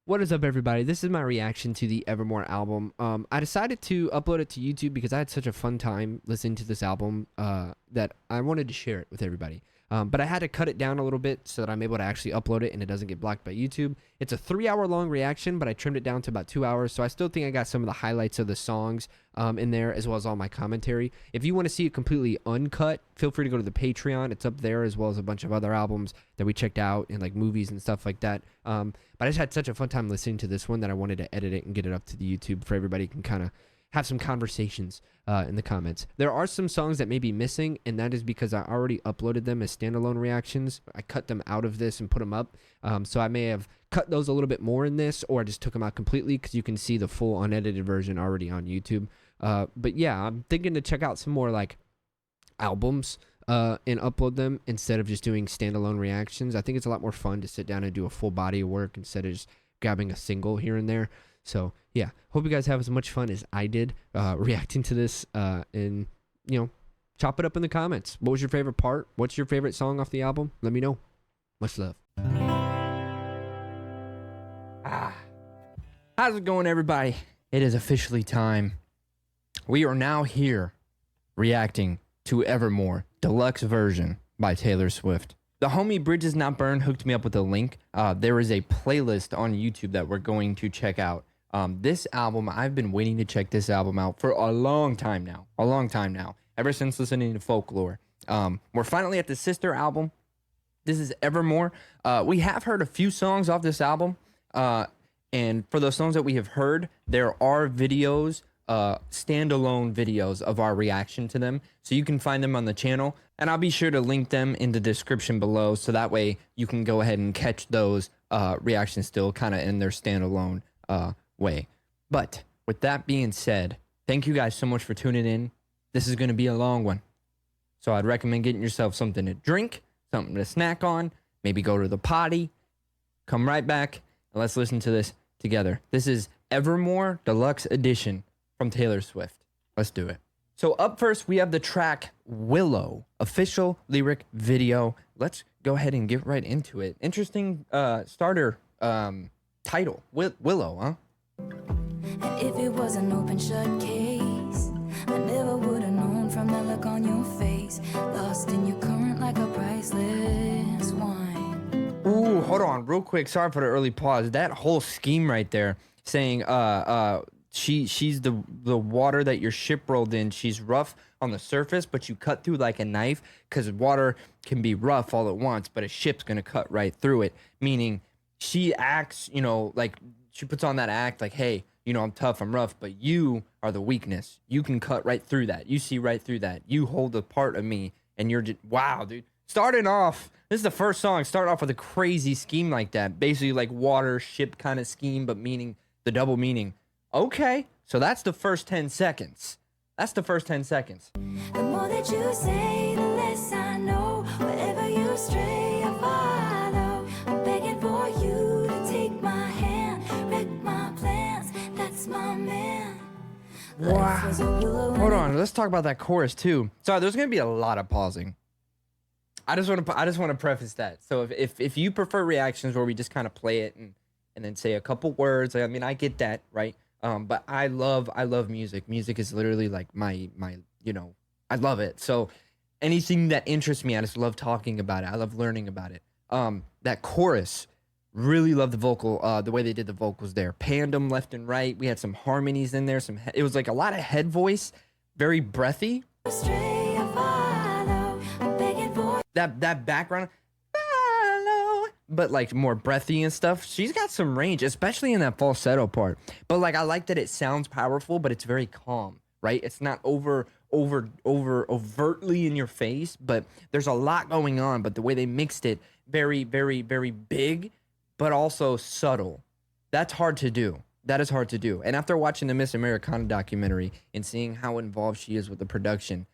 What is up, everybody? This is my reaction to the Evermore album. I decided to upload it to YouTube because I had such a fun time listening to this album that I wanted to share it with everybody. But I had to cut it down a little bit so that I'm able to actually upload it and it doesn't get blocked by YouTube. It's a 3-hour long reaction, but I trimmed it down to about 2 hours, so I still think I got some of the highlights of the songs in there, as well as all my commentary. If you want to see it completely uncut, feel free to go to the Patreon. It's up there, as well as a bunch of other albums that we checked out and like movies and stuff like that. But I just had such a fun time listening to this one that I wanted to edit it and get it up to the YouTube for everybody can kind of have some conversations in the comments. There are some songs that may be missing, and that is because I already uploaded them as standalone reactions. I cut them out of this and put them up. So I may have cut those a little bit more in this, or I just took them out completely because you can see the full unedited version already on YouTube. But yeah, I'm thinking to check out some more like albums and upload them instead of just doing standalone reactions. I think it's a lot more fun to sit down and do a full body of work instead of just grabbing a single here and there. So yeah, hope you guys have as much fun as I did reacting to this and, you know, chop it up in the comments. What was your favorite part? What's your favorite song off the album? Let me know. Much love. How's it going, everybody? It is officially time. We are now here reacting to Evermore Deluxe version by Taylor Swift. The homie Bridges Not Burned hooked me up with a link. There is a playlist on YouTube that we're going to check out. This album, I've been waiting to check this album out for a long time now. Ever since listening to Folklore. We're finally at the sister album. This is Evermore. We have heard a few songs off this album. And for those songs that we have heard, there are videos, standalone videos of our reaction to them. So you can find them on the channel. And I'll be sure to link them in the description below. So that way you can go ahead and catch those reactions still kind of in their standalone way. But with that being said, thank you guys so much for tuning in. This is going to be a long one. So I'd recommend getting yourself something to drink, something to snack on, maybe go to the potty, come right back, and let's listen to this together. This is Evermore Deluxe Edition from Taylor Swift. Let's do it. So up first, we have the track Willow, official lyric video. Let's go ahead and get right into it. Interesting starter title, Willow, huh? And if it was an open shut case, I never would have known from the look on your face. Lost in your current like a priceless wine. Ooh, hold on real quick. Sorry for the early pause. That whole scheme right there saying she's the water that your ship rolled in. She's rough on the surface, but you cut through like a knife, because water can be rough all at once, but a ship's gonna cut right through it. Meaning she acts, you know, like she puts on that act like, hey, you know, I'm tough, I'm rough, but you are the weakness. You can cut right through that. You see right through that. You hold a part of me, and you're just, wow, dude. Starting off, this is the first song, start off with a crazy scheme like that. Basically like water, ship kind of scheme, but meaning the double meaning. Okay, so that's the first 10 seconds. That's the first 10 seconds. The more that you say, the less I know. Wherever you stray, I follow. I'm begging for you to take my hand, wreck my plans. That's my man. Wow. Hold on, let's talk about that chorus too. Sorry, there's gonna be a lot of pausing. I just want to preface that. So if you prefer reactions where we just kind of play it and then say a couple words, I mean, I get that, right? But I love music. Music is literally like my, you know, I love it. So anything that interests me, I just love talking about it. I love learning about it. That chorus, really love the vocal, the way they did the vocals there. Panned them left and right. We had some harmonies in there. It was like a lot of head voice, very breathy. Stray, I follow. I'm begging for That background, but like more breathy and stuff. She's got some range, especially in that falsetto part. But like, I like that it sounds powerful, but it's very calm, right? It's not overtly in your face, but there's a lot going on. But the way they mixed it, very, very, very big, but also subtle. That's hard to do. That is hard to do. And after watching the Miss Americana documentary and seeing how involved she is with the production,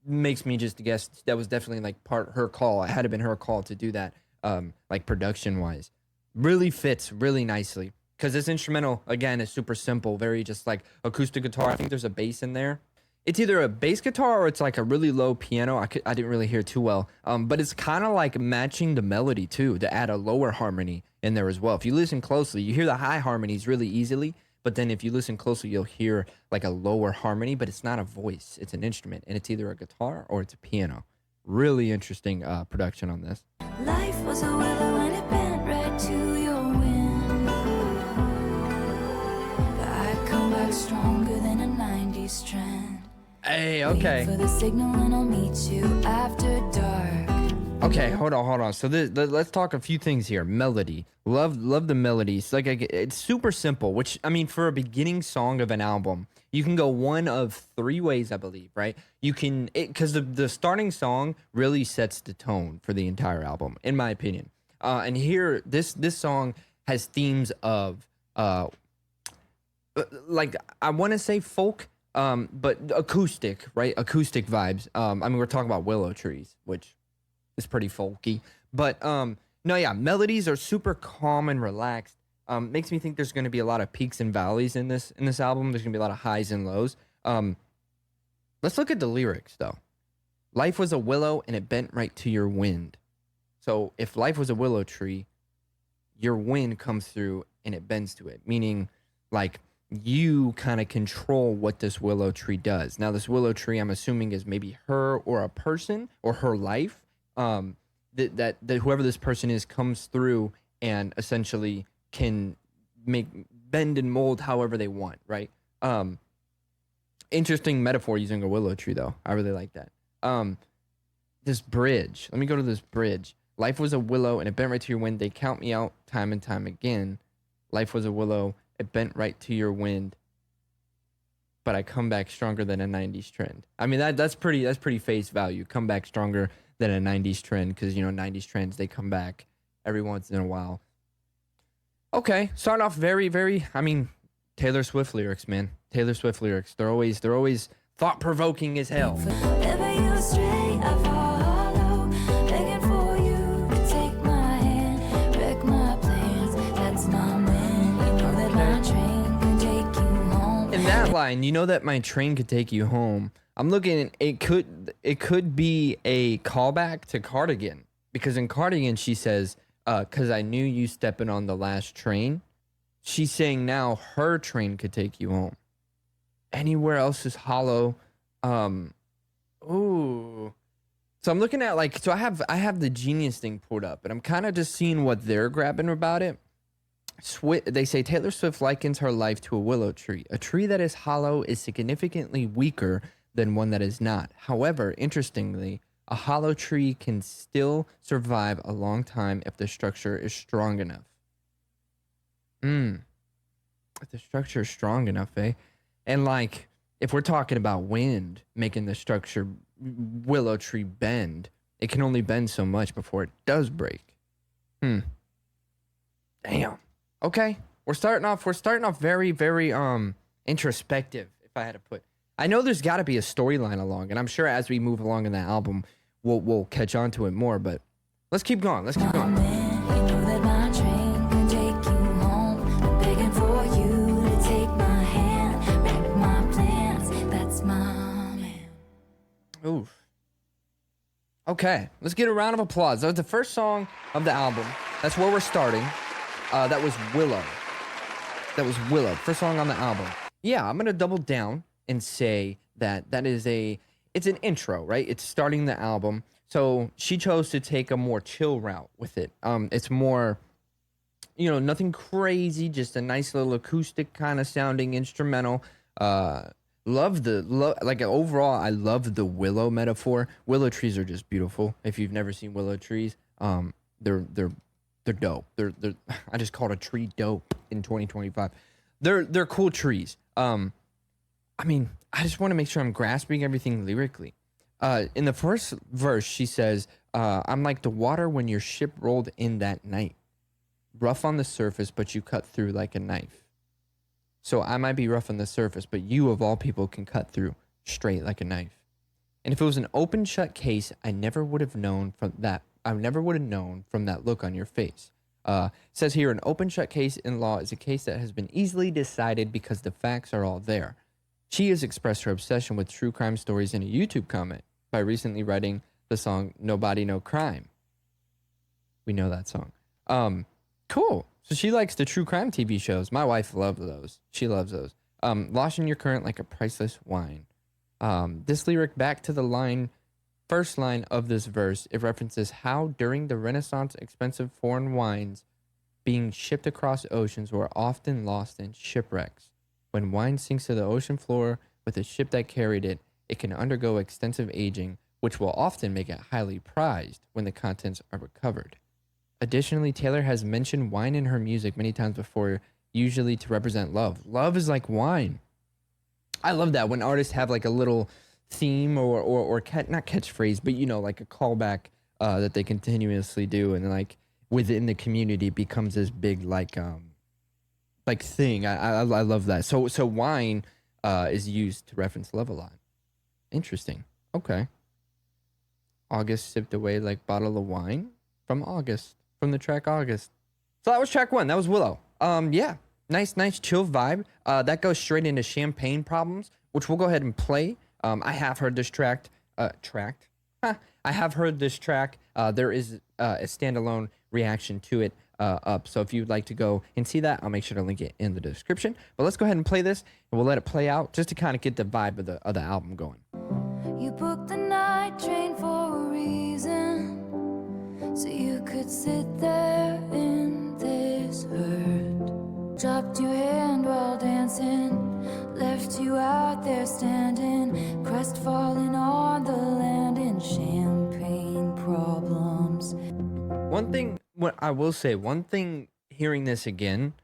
makes me just guess that was definitely like part her call. It had to been her call to do that. Like production wise, really fits really nicely, because this instrumental again is super simple, very just like acoustic guitar. I think there's a bass in there. It's either a bass guitar or it's like a really low piano. I didn't really hear too well, but it's kind of like matching the melody too, to add a lower harmony in there as well. If you listen closely, you hear the high harmonies really easily, but then if you listen closely, you'll hear like a lower harmony, but it's not a voice, it's an instrument, and it's either a guitar or it's a piano. Really interesting production on this. Life was a willow and it bent right to your wind. But I come back stronger than a 90s trend. Hey, okay. Wait for the signal and I'll meet you after dark. Okay, hold on. So let's talk a few things here. Melody, love the melodies. Like it's super simple. Which I mean, for a beginning song of an album, you can go one of three ways, I believe. Right? You can because the starting song really sets the tone for the entire album, in my opinion. And here, this song has themes of like I want to say folk, but acoustic, right? Acoustic vibes. I mean, we're talking about willow trees, which is pretty folky, but no, yeah, melodies are super calm and relaxed. Makes me think there's going to be a lot of peaks and valleys in this album. There's going to be a lot of highs and lows. Let's look at the lyrics though. Life was a willow and it bent right to your wind. So if life was a willow tree, your wind comes through and it bends to it, meaning like you kind of control what this willow tree does. Now, this willow tree, I'm assuming, is maybe her or a person or her life. That whoever this person is comes through and essentially can bend and mold however they want, right? Interesting metaphor using a willow tree, though. I really like that. This bridge. Let me go to this bridge. Life was a willow and it bent right to your wind. They count me out time and time again. Life was a willow. It bent right to your wind. But I come back stronger than a 90s trend. I mean, that's pretty face value. Come back stronger than a 90s trend, because, you know, 90s trends, they come back every once in a while. Okay, start off very, I mean, Taylor Swift lyrics, man. Taylor Swift lyrics. They're always thought-provoking as hell. Wherever you stray, I follow, begging for you to take my hand, wreck my plans. That's my man. You know that my train can take you home. In that line, you know that my train could take you home. I'm looking, it could be a callback to Cardigan, because in Cardigan she says, "'Cause I knew you stepping on the last train." She's saying now her train could take you home. Anywhere else is hollow. Ooh. So I'm looking at so I have the Genius thing pulled up, and I'm kind of just seeing what they're grabbing about it. They say Taylor Swift likens her life to a willow tree. A tree that is hollow is significantly weaker than one that is not. However, interestingly, a hollow tree can still survive a long time if the structure is strong enough. If the structure is strong enough, eh? And if we're talking about wind making the structure willow tree bend, it can only bend so much before it does break. Damn. Okay. We're starting off very, very introspective, if I had to put. I know there's got to be a storyline along, and I'm sure as we move along in the album, we'll catch on to it more, but let's keep going. Let's keep going. Man, you know that my train can take you home. I'm begging for you to take my hand, wreck my plans. That's my man. Oof. Okay, let's get a round of applause. That was the first song of the album. That's where we're starting. That was Willow. First song on the album. Yeah, I'm gonna double down and say that it's an intro, right? It's starting the album. So she chose to take a more chill route with it. It's more, nothing crazy, just a nice little acoustic kind of sounding instrumental. Overall, I love the willow metaphor. Willow trees are just beautiful. If you've never seen willow trees, they're dope. They're I just called a tree dope in 2025. They're cool trees. I mean, I just want to make sure I'm grasping everything lyrically. In the first verse, she says, I'm like the water when your ship rolled in that night. Rough on the surface, but you cut through like a knife. So I might be rough on the surface, but you of all people can cut through straight like a knife. And if it was an open shut case, I never would have known from that look on your face. It says here, an open shut case in law is a case that has been easily decided because the facts are all there. She has expressed her obsession with true crime stories in a YouTube comment by recently writing the song Nobody No Crime. We know that song. Cool. So she likes the true crime TV shows. My wife loves those. She loves those. Lost in your current like a priceless wine. This lyric back to the first line of this verse, it references how during the Renaissance expensive foreign wines being shipped across oceans were often lost in shipwrecks. When wine sinks to the ocean floor with a ship that carried it, it can undergo extensive aging, which will often make it highly prized when the contents are recovered. Additionally, Taylor has mentioned wine in her music many times before, usually to represent love. Love is like wine. I love that when artists have like a little theme or not catchphrase, but like a callback that they continuously do, and like within the community becomes this big like thing. I love that. So wine is used to reference love a lot. Interesting. Okay. August sipped away like bottle of wine from August, from the track August. So that was track 1. That was Willow. Yeah. Nice chill vibe. That goes straight into Champagne Problems, which we'll go ahead and play. I have heard this track. I have heard this track. There is a standalone reaction to it up. So if you'd like to go and see that, I'll make sure to link it in the description. But let's go ahead and play this, and we'll let it play out just to kind of get the vibe of the album going. You booked the night train for a reason, so you could sit there in this hurt. Dropped your hand while dancing, left you out there standing, crestfallen on the land in Champagne Problems. What I will say, one thing hearing this again,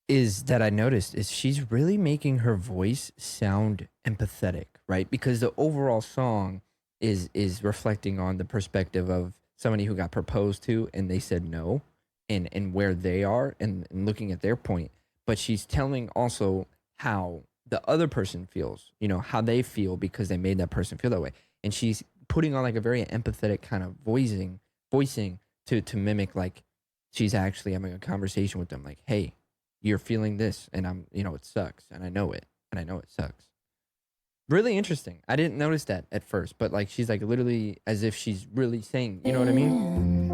is that I noticed is she's really making her voice sound empathetic, right? Because the overall song is reflecting on the perspective of somebody who got proposed to and they said no, and where they are and looking at their point. But she's telling also how the other person feels, how they feel because they made that person feel that way. And she's putting on like a very empathetic kind of voicing to mimic like she's actually having a conversation with them, like, hey, you're feeling this, and I'm, it sucks, and I know it sucks. Really interesting. I didn't notice that at first, but like she's like literally as if she's really saying, you know what I mean?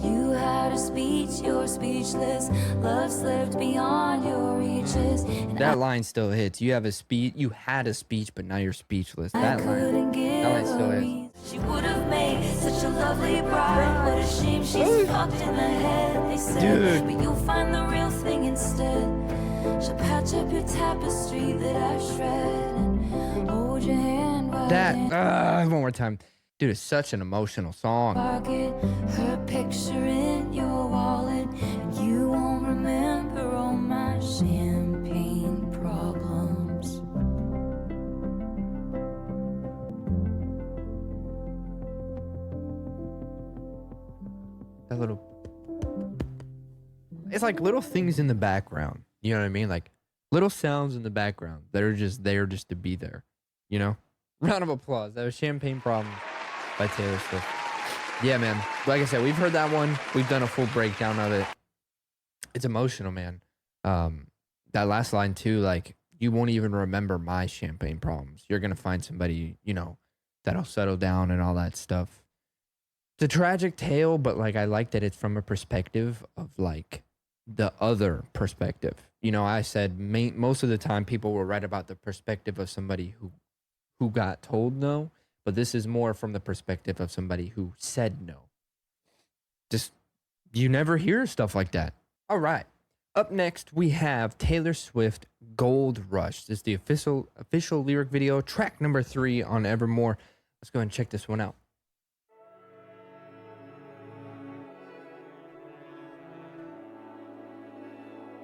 You had a speech, you're speechless. Love slipped beyond your reaches. That line still hits. You had a speech, but now you're speechless. That line still hits. She would have made such a lovely bride. What a shame she's fucked in the head. They said, but you'll find the real thing instead. She'll patch up your tapestry that I shred and hold your hand while one more time. Dude, it's such an emotional song. Her picture in your wallet, and you won't remember all my champagne problems. That little, it's like little things in the background. You know what I mean? Like little sounds in the background that are just there just to be there. Round of applause. That was Champagne Problems by Taylor Swift. Yeah, man. Like I said, we've heard that one. We've done a full breakdown of it. It's emotional, man. That last line too, like, you won't even remember my champagne problems. You're gonna find somebody, that'll settle down and all that stuff. It's a tragic tale, but like I like that it's from a perspective of like the other perspective. I said most of the time people will write about the perspective of somebody who got told no, but this is more from the perspective of somebody who said no. Just, you never hear stuff like that. All right. Up next, we have Taylor Swift, Gold Rush. This is the official lyric video, track number 3 on Evermore. Let's go ahead and check this one out.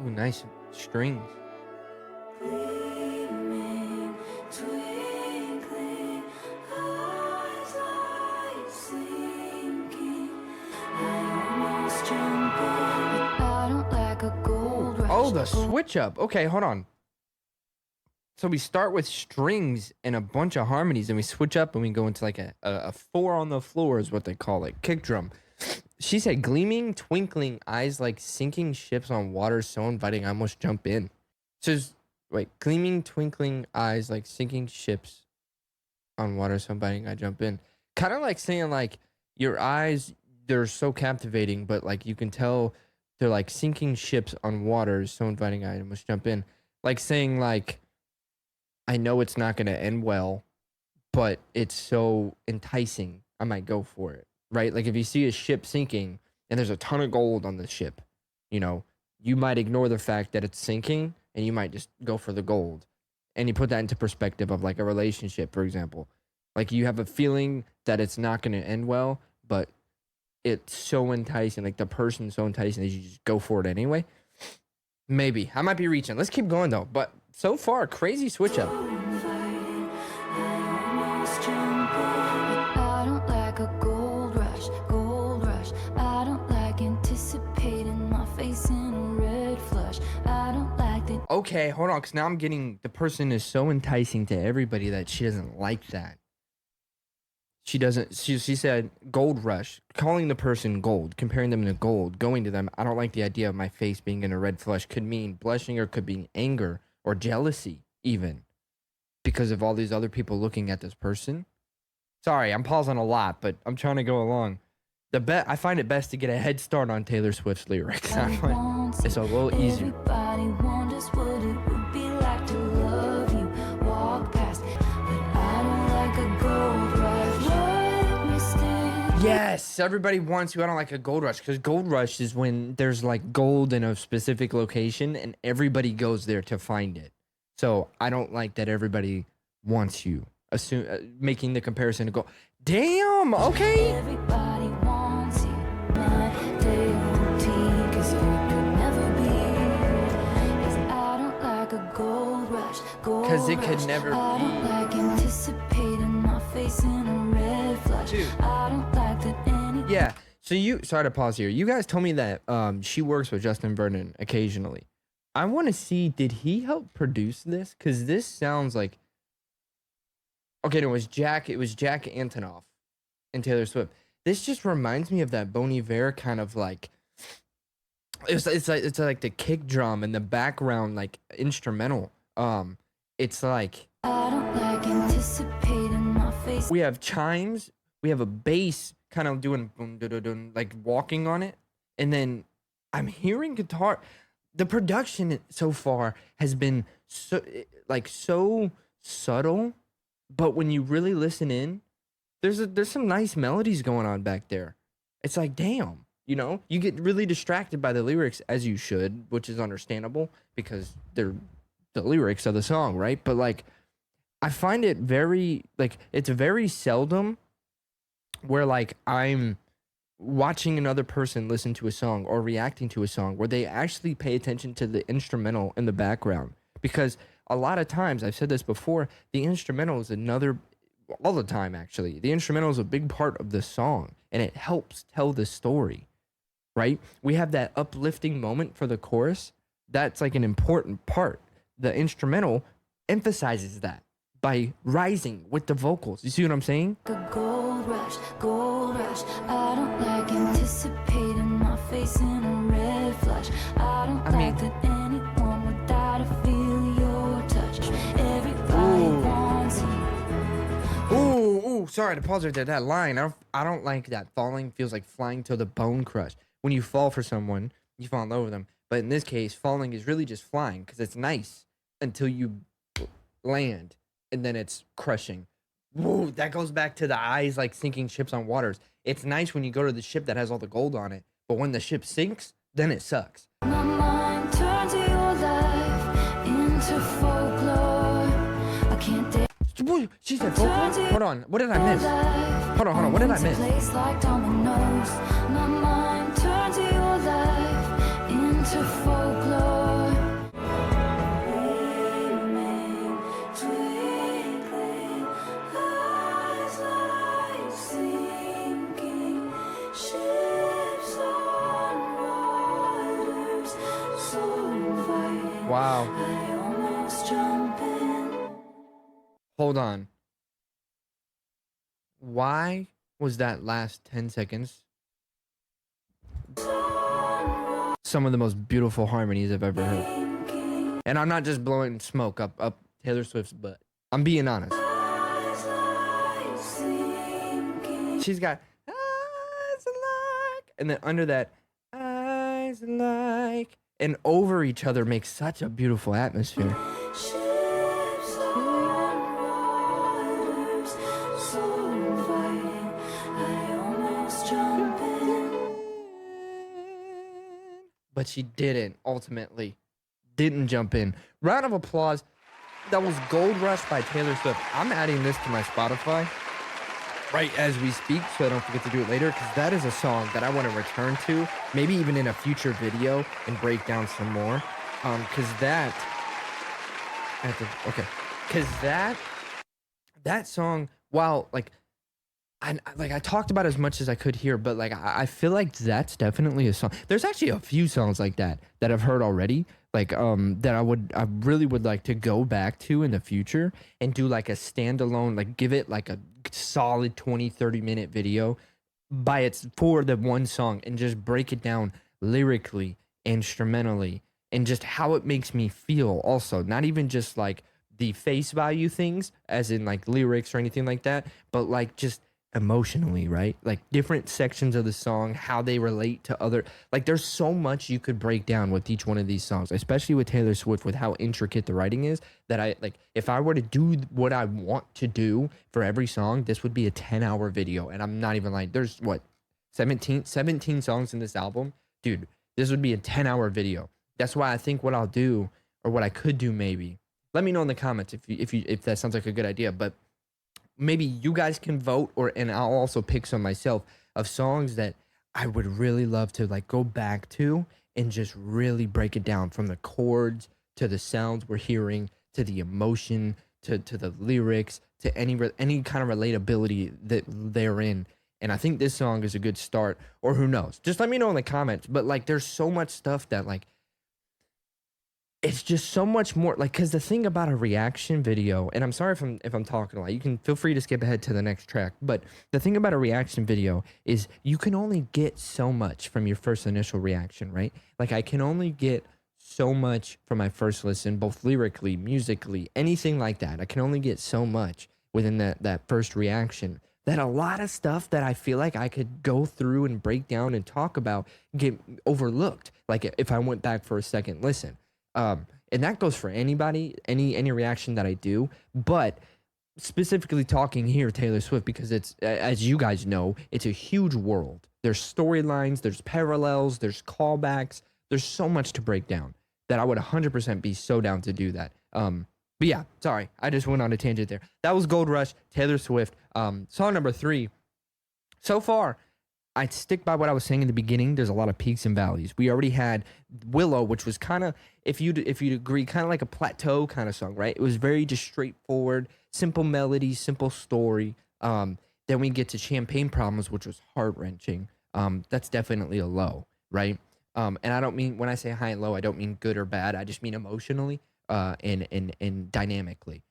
Ooh, nice strings. Gleaming, twinkling, eyes like sinking. I almost jump in, but I don't like a gold rush. Oh, the switch up. Okay, hold on. So we start with strings and a bunch of harmonies, and we switch up and we go into like a 4 on the floor is what they call it, kick drum. She said, gleaming, twinkling, eyes like sinking ships on water so inviting, I almost jump in. So, wait, gleaming, twinkling, eyes like sinking ships on water so inviting, I jump in. Kind of like saying like your eyes, they're so captivating, but like you can tell they're like sinking ships on waters, so inviting. I must jump in, like saying like, I know it's not gonna end well, but it's so enticing, I might go for it, right? Like if you see a ship sinking and there's a ton of gold on the ship, you know, you might ignore the fact that it's sinking and you might just go for the gold. And you put that into perspective of like a relationship, for example. Like you have a feeling that it's not going to end well, but it's so enticing, like the person's so enticing that you just go for it anyway. Maybe. I might be reaching. Let's keep going though. But so far, crazy switch up. I don't like a gold rush, gold rush. I don't like anticipating my face in a red flush. I don't like the Okay, hold on, because now I'm getting the person is so enticing to everybody that she doesn't like that. She doesn't, she said gold rush, calling the person gold, comparing them to gold, going to them. I don't like the idea of my face being in a red flush could mean blushing or could mean anger or jealousy, even because of all these other people looking at this person. Sorry, I'm pausing a lot, but I'm trying to go along. I find it best to get a head start on Taylor Swift's lyrics. I find it's a little easier. Everybody wonders what it would be like to love you. Walk past, but I don't like a gold rush. Let me stand. Yes, everybody wants you. I don't like a gold rush because gold rush is when there's like gold in a specific location and everybody goes there to find it. So I don't like that everybody wants you. Making the comparison to go. Damn. Okay. Everybody wants you. My day-old 'cause you could never be. 'Cause I don't like a gold rush. 'Cause it could never I don't be. like anticipating my face in a red flush. Dude. I don't like that any. Yeah. So sorry to pause here. You guys told me that she works with Justin Vernon occasionally. I want to see, did he help produce this? Because this sounds like, okay, no, it was Jack Antonoff and Taylor Swift. This just reminds me of that Bon Iver kind of like, it's like the kick drum and the background like instrumental. It's like I don't like anticipating my face. we have chimes, we have a bass kind of doing boom, dun, dun, dun, like walking on it, and then I'm hearing guitar. The production so far has been so subtle, but when you really listen in, there's some nice melodies going on back there. It's like, damn, you know, you get really distracted by the lyrics, as you should, which is understandable because they're the lyrics of the song, right? But like, I find it very like it's very seldom where like I'm watching another person listen to a song or reacting to a song where they actually pay attention to the instrumental in the background, because a lot of times, I've said this before, the instrumental is all the time actually, the instrumental is a big part of the song and it helps tell the story, right? We have that uplifting moment for the chorus. That's like an important part. The instrumental emphasizes that by rising with the vocals. You see what I'm saying? A gold rush, gold rush. I don't like anticipating my face in a red flush. I don't like that anyone would die to feel your touch. Everybody wants you. Ooh, sorry to pause right there. That line, I don't like that. Falling feels like flying till the bone crush. When you fall for someone, you fall in love with them. But in this case, falling is really just flying because it's nice until you land. And then it's crushing. Whoa, that goes back to the eyes like sinking ships on waters. It's nice when you go to the ship that has all the gold on it, but when the ship sinks, then it sucks. My mind turns your life into folklore. I can't dare. She said folklore? Hold on, what did I miss? Hold on, what did I miss? Place like dominoes. My mind turns your life into folklore. Wow. I almost jump in. Hold on. Why was that last 10 seconds some of the most beautiful harmonies I've ever heard? And I'm not just blowing smoke up Taylor Swift's butt. I'm being honest. She's got eyes and then under that, eyes like, and over each other makes such a beautiful atmosphere. Ships on waters, so inviting. I almost jump in. But she didn't, ultimately. Didn't jump in. Round of applause. That was Gold Rush by Taylor Swift. I'm adding this to my Spotify right as we speak, so I don't forget to do it later, because that is a song that I want to return to, maybe even in a future video, and break down some more. Because that, that song, while I talked about as much as I could here, but like I feel like that's definitely a song. There's actually a few songs like that I've heard already, like that I really would like to go back to in the future and do like a standalone, like give it like a solid 20-30 minute video for the one song, and just break it down lyrically, instrumentally, and just how it makes me feel also, not even just like the face value things as in like lyrics or anything like that, but like just emotionally, right? Like different sections of the song, how they relate to other, like there's so much you could break down with each one of these songs, especially with Taylor Swift, with how intricate the writing is, that I like, if I were to do what I want to do for every song, this would be a 10-hour video. And I'm not even like, there's what, 17 songs in this album, dude, this would be a 10-hour video. That's why I think what I'll do, or what I could do, maybe, let me know in the comments if that sounds like a good idea, but maybe you guys can vote, and I'll also pick some myself of songs that I would really love to like go back to and just really break it down, from the chords to the sounds we're hearing to the emotion to the lyrics to any kind of relatability that they're in. And I think this song is a good start, or who knows? Just let me know in the comments. But like, there's so much stuff that like, it's just so much more, like, because the thing about a reaction video, and I'm sorry if I'm talking a lot, you can feel free to skip ahead to the next track, but the thing about a reaction video is you can only get so much from your first initial reaction, right? Like, I can only get so much from my first listen, both lyrically, musically, anything like that. I can only get so much within that first reaction, that a lot of stuff that I feel like I could go through and break down and talk about get overlooked, like if I went back for a second listen. And that goes for anybody, any reaction that I do, but specifically talking here, Taylor Swift, because it's, as you guys know, it's a huge world. There's storylines, there's parallels, there's callbacks, there's so much to break down that I would 100% be so down to do that. But yeah, sorry, I just went on a tangent there. That was Gold Rush, Taylor Swift. Song number 3. So far, I stick by what I was saying in the beginning. There's a lot of peaks and valleys. We already had Willow, which was kind of, if you'd agree, kind of like a plateau kind of song, right? It was very just straightforward, simple melody, simple story. Then we get to Champagne Problems, which was heart-wrenching. That's definitely a low, right? And I don't mean, when I say high and low, I don't mean good or bad. I just mean emotionally and dynamically.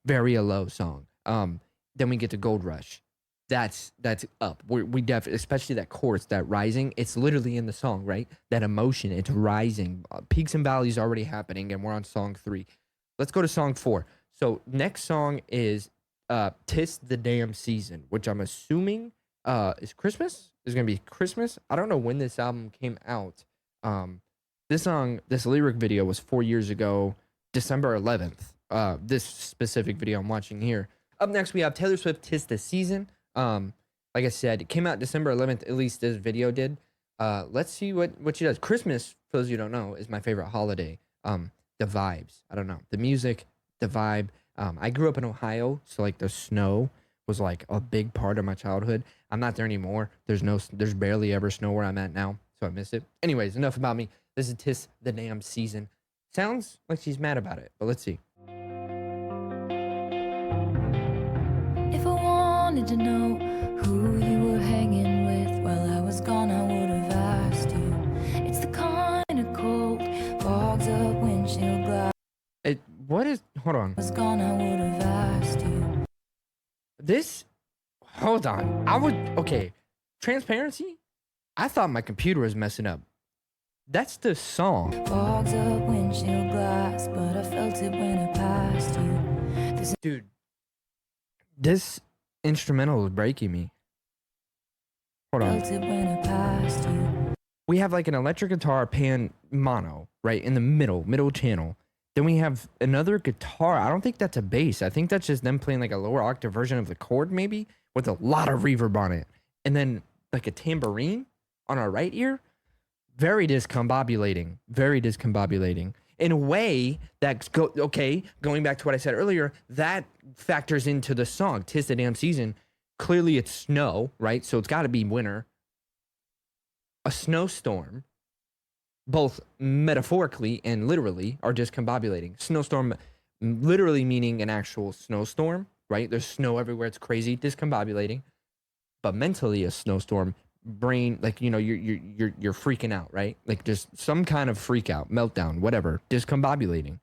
Very a low song. Then we get to Gold Rush. That's up. We definitely, especially that chorus, that rising. It's literally in the song, right? That emotion, it's rising. Peaks and valleys already happening, and we're on song 3. Let's go to song 4. So next song is "'Tis the Damn Season," which I'm assuming is Christmas. Is gonna be Christmas. I don't know when this album came out. This lyric video was 4 years ago, December 11th. This specific video I'm watching here. Up next, we have Taylor Swift, "'Tis the Season." Like I said, it came out December 11th, at least this video did. Let's see what she does. Christmas, for those of you who don't know, is my favorite holiday. The vibes, I don't know, the music, the vibe. I grew up in Ohio, so like the snow was like a big part of my childhood. I'm not there anymore. There's barely ever snow where I'm at now, so I miss it. Anyways, enough about me. This is "'Tis the Damn Season." Sounds like she's mad about it, but let's see. If I wanted to know who you were hanging with while I was gone, I would have asked you. It's the kind of cold, fogs up windshield glass. Hold on. Was gone, I would have asked you. Hold on. Okay. Transparency? I thought my computer was messing up. That's the song. Fogs up windshield glass, but I felt it when I passed you. Dude, this instrumental is breaking me. Hold on. Felt it when I passed you. We have like an electric guitar pan mono, right, in the middle channel. Then we have another guitar. I don't think that's a bass. I think that's just them playing like a lower octave version of the chord, maybe, with a lot of reverb on it. And then like a tambourine on our right ear. Very discombobulating. Very discombobulating. In a way that's going back to what I said earlier, that factors into the song, 'Tis the Damn Season. Clearly it's snow, right? So it's got to be winter. A snowstorm, both metaphorically and literally, are discombobulating. Snowstorm literally meaning an actual snowstorm, right? There's snow everywhere. It's crazy, discombobulating. But mentally, a snowstorm, brain, like, you're freaking out, right? Like just some kind of freak out, meltdown, whatever, discombobulating.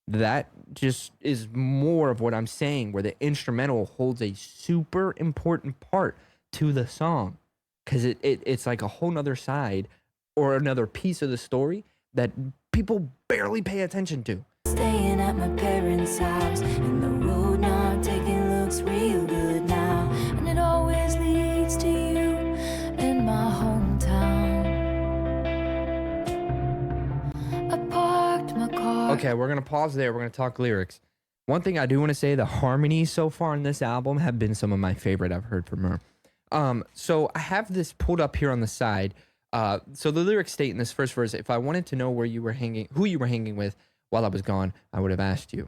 That just is more of what I'm saying, where the instrumental holds a super important part to the song. Because it's like a whole nother side or another piece of the story that people barely pay attention to. Staying at my parents' house, and the road not taking looks real good now. And it always leads to you in my hometown. I parked my car. Okay, we're going to pause there. We're going to talk lyrics. One thing I do want to say, the harmonies so far in this album have been some of my favorite I've heard from her. So I have this pulled up here on the side. So the lyrics state in this first verse, if I wanted to know who you were hanging with while I was gone, I would have asked you.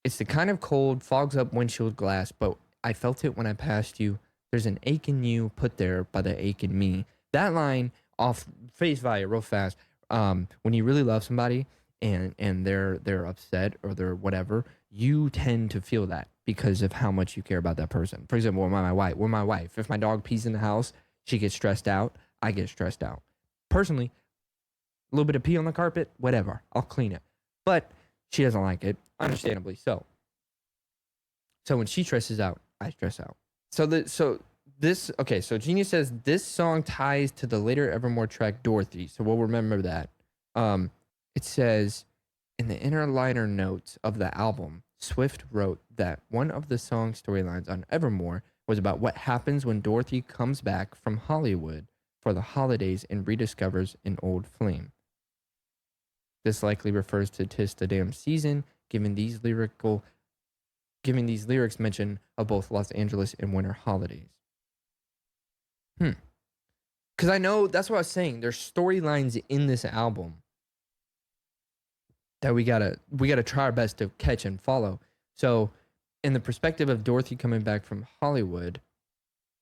It's the kind of cold, fogs up windshield glass, but I felt it when I passed you. There's an ache in you put there by the ache in me. That line off face value real fast. When you really love somebody and they're upset or they're whatever, you tend to feel that because of how much you care about that person. For example, with my wife, if my dog pees in the house, she gets stressed out, I get stressed out. Personally, a little bit of pee on the carpet, whatever, I'll clean it. But she doesn't like it, understandably so. So when she stresses out, I stress out. So Genius says this song ties to the later Evermore track Dorothy. So we'll remember that. It says in the inner liner notes of the album, Swift wrote that one of the song storylines on Evermore was about what happens when Dorothy comes back from Hollywood for the holidays and rediscovers an old flame. This likely refers to 'Tis the Damn Season, given these lyrics mention of both Los Angeles and winter holidays. Because I know, that's what I was saying, there's storylines in this album that we gotta try our best to catch and follow. So in the perspective of Dorothy coming back from Hollywood,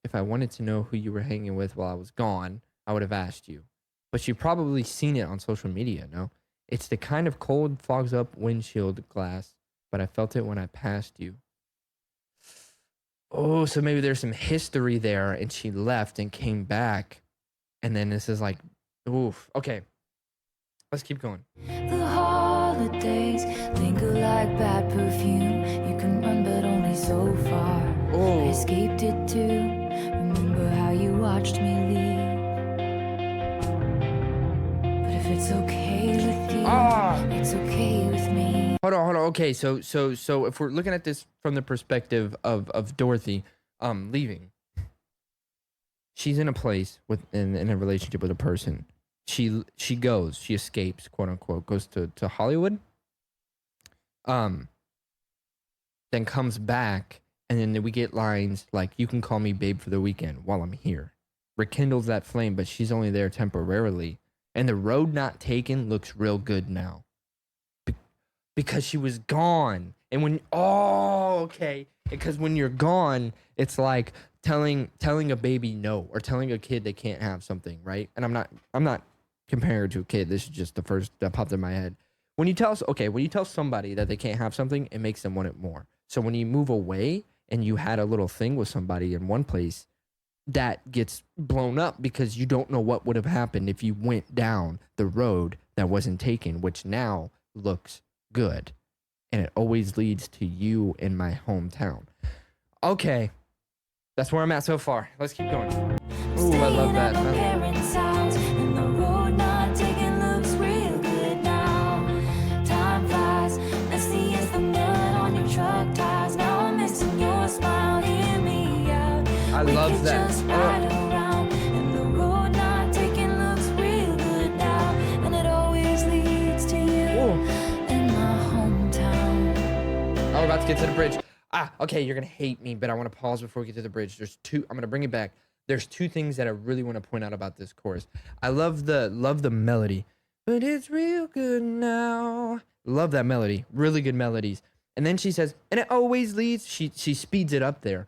if I wanted to know who you were hanging with while I was gone, I would have asked you. But you've probably seen it on social media, no? It's the kind of cold, fogs up windshield glass, but I felt it when I passed you. Oh, so maybe there's some history there and she left and came back. And then this is like, oof. Okay, let's keep going. The holidays linger like bad perfume. You can run, but only so far. Oh. I escaped it too. Remember how you watched me leave. But if it's okay with you, it's okay with me. Hold on. Okay, so if we're looking at this from the perspective of Dorothy leaving, she's in a place in a relationship with a person. She escapes, quote unquote, goes to Hollywood. Then comes back, and then we get lines like, "You can call me babe for the weekend while I'm here." Rekindles that flame, but she's only there temporarily. And the road not taken looks real good now. Because she was gone. And because when you're gone, it's like telling a baby no, or telling a kid they can't have something, right? And I'm not comparing her to a kid. This is just the first that popped in my head. When you tell somebody that they can't have something, it makes them want it more. So when you move away and you had a little thing with somebody in one place, that gets blown up because you don't know what would have happened if you went down the road that wasn't taken, which now looks good. And it always leads to you in my hometown. Okay. That's where I'm at so far. Let's keep going. Ooh, I love that. Parents' house, and the road not taken looks real good now. Time flies, messy as the mud on your truck tires. Now I'm missing your smile, hear me out. I love that. about to get to the bridge. Okay, you're gonna hate me, but I want to pause before we get to the bridge. I'm gonna bring it back. There's two things that I really want to point out about this chorus. I love the melody, but it's real good now. Love that melody, really good melodies. And then she says, and it always leads. She speeds it up there.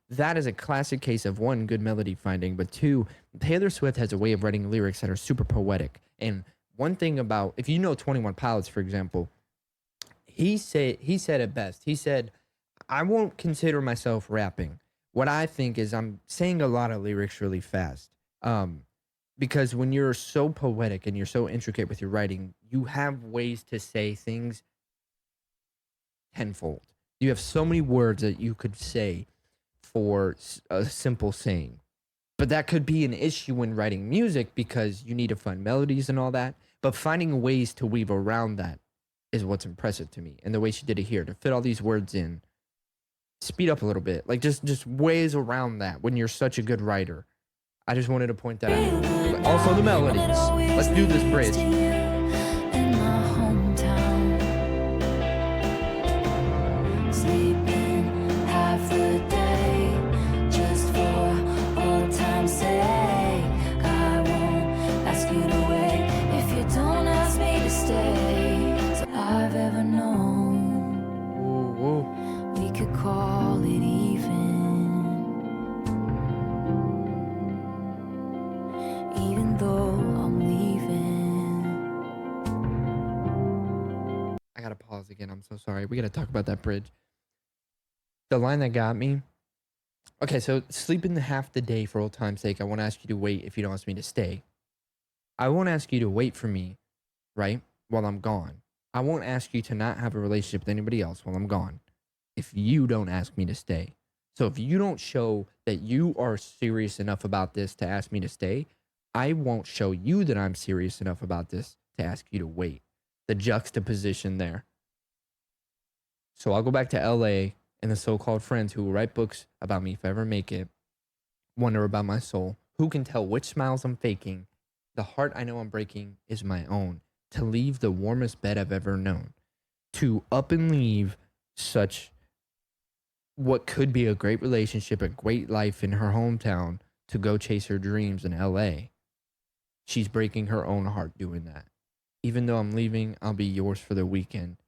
That is a classic case of one, good melody finding, but two, Taylor Swift has a way of writing lyrics that are super poetic. And one thing about, if you know 21 Pilots, for example, he said it best. He said, I won't consider myself rapping. What I think is I'm saying a lot of lyrics really fast. Because when you're so poetic and you're so intricate with your writing, you have ways to say things tenfold. You have so many words that you could say for a simple saying. But that could be an issue when writing music because you need to find melodies and all that. But finding ways to weave around that is what's impressive to me. And the way she did it here, to fit all these words in, speed up a little bit. Like just ways around that when you're such a good writer. I just wanted to point that out. But also the melodies. Let's do this bridge. Pause again. I'm so sorry. We got to talk about that bridge. The line that got me. Okay, so sleeping half the day for old time's sake. I won't ask you to wait if you don't ask me to stay. I won't ask you to wait for me, right, while I'm gone. I won't ask you to not have a relationship with anybody else while I'm gone if you don't ask me to stay. So if you don't show that you are serious enough about this to ask me to stay, I won't show you that I'm serious enough about this to ask you to wait. The juxtaposition there. So I'll go back to LA and the so-called friends who will write books about me if I ever make it, wonder about my soul, who can tell which smiles I'm faking. The heart I know I'm breaking is my own. To leave the warmest bed I've ever known. To up and leave such what could be a great relationship, a great life in her hometown to go chase her dreams in LA. She's breaking her own heart doing that. Even though I'm leaving, I'll be yours for the weekend.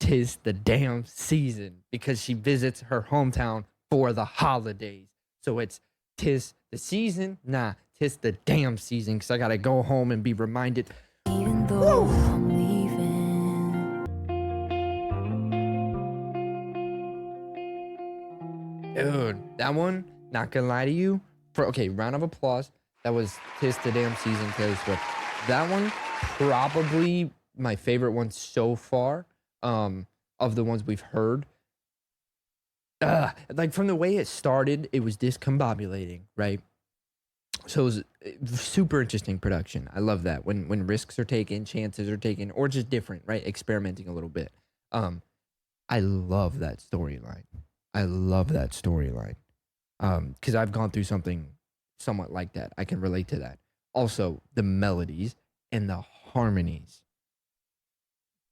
'Tis the damn season because she visits her hometown for the holidays. So it's 'tis the season, nah, 'tis the damn season because I gotta go home and be reminded. Even though I'm leaving. Dude, that one, not gonna lie to you. Okay, round of applause. That was 'tis the damn season, Taylor Swift. That one, probably my favorite one so far. Of the ones we've heard. Like from the way it started, it was discombobulating, right? So it was super interesting production. I love that when risks are taken, chances are taken, or just different, right? Experimenting a little bit. I love that storyline. Because I've gone through something somewhat like that. I can relate to that. Also, the melodies and the harmonies.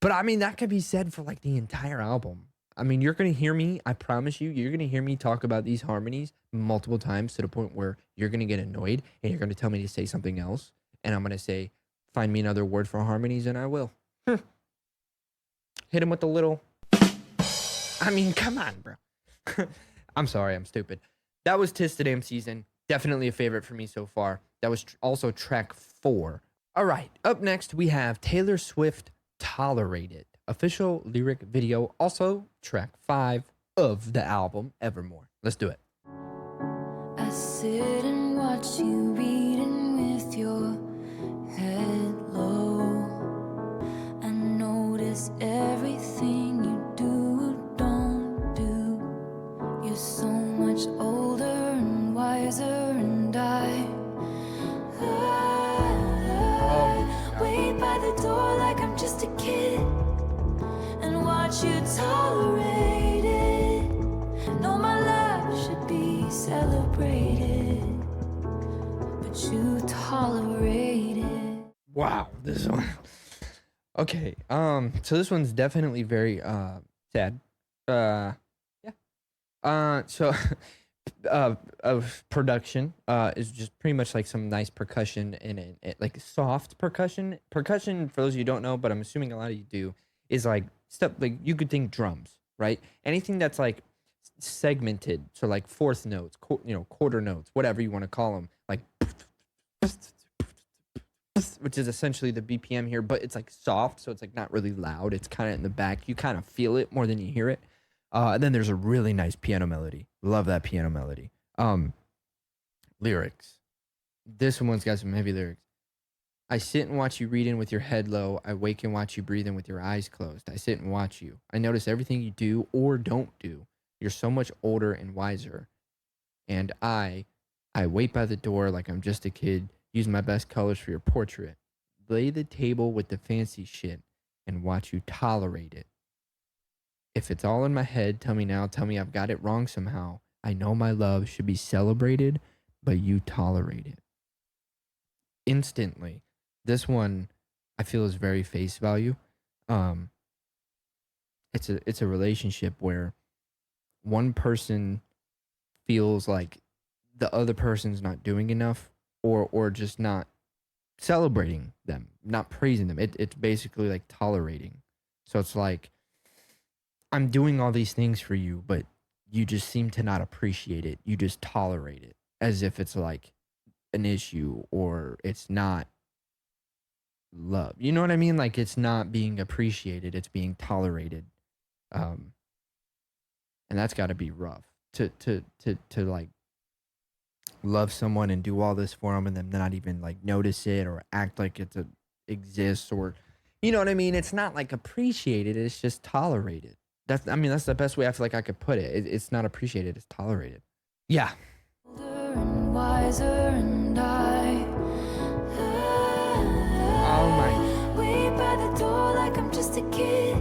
But I mean, that could be said for like the entire album. I mean, you're going to hear me, I promise you, you're going to hear me talk about these harmonies multiple times to the point where you're going to get annoyed and you're going to tell me to say something else. And I'm going to say, find me another word for harmonies, and I will. Hit him with a little. I mean, come on, bro. I'm sorry, I'm stupid. That was 'Tis the Damn Season. Definitely a favorite for me so far. That was also track 4. All right, up next, we have Taylor Swift. Tolerate It. Official lyric video, also track 5 of the album, Evermore. Let's do it. I sit and watch you reading with your head low. I notice everything you do or don't do. You're so much older and wiser, and I wait by the door like I'm just a kid and watch you tolerate it. Know my love should be celebrated, but you tolerate it. Wow, this one. Okay, so this one's definitely very sad. Yeah. So of production is just pretty much like some nice percussion in it, like soft percussion. Percussion, for those of you who don't know, but I'm assuming a lot of you do, is like stuff like you could think drums, right? Anything that's like segmented, so like fourth notes, quarter notes, whatever you want to call them, like which is essentially the BPM here, but it's like soft, so it's like not really loud. It's kind of in the back. You kind of feel it more than you hear it. And then there's a really nice piano melody. Love that piano melody. Lyrics. This one's got some heavy lyrics. I sit and watch you read in with your head low. I wake and watch you breathe in with your eyes closed. I sit and watch you. I notice everything you do or don't do. You're so much older and wiser. And I wait by the door like I'm just a kid. Use my best colors for your portrait. Lay the table with the fancy shit and watch you tolerate it. If it's all in my head, tell me now. Tell me I've got it wrong somehow. I know my love should be celebrated, but you tolerate it. Instantly, this one I feel is very face value. It's a relationship where one person feels like the other person's not doing enough, or just not celebrating them, not praising them. It's basically like tolerating. So it's like, I'm doing all these things for you, but you just seem to not appreciate it. You just tolerate it as if it's like an issue or it's not love. You know what I mean? Like it's not being appreciated, it's being tolerated. And that's got to be rough to like love someone and do all this for them and then not even like notice it or act like exists, or you know what I mean? It's not like appreciated, it's just tolerated. That's the best way I feel like I could put it. It's not appreciated, it's tolerated. Yeah. Older and wiser and Oh my. wait by the door like I'm just a kid.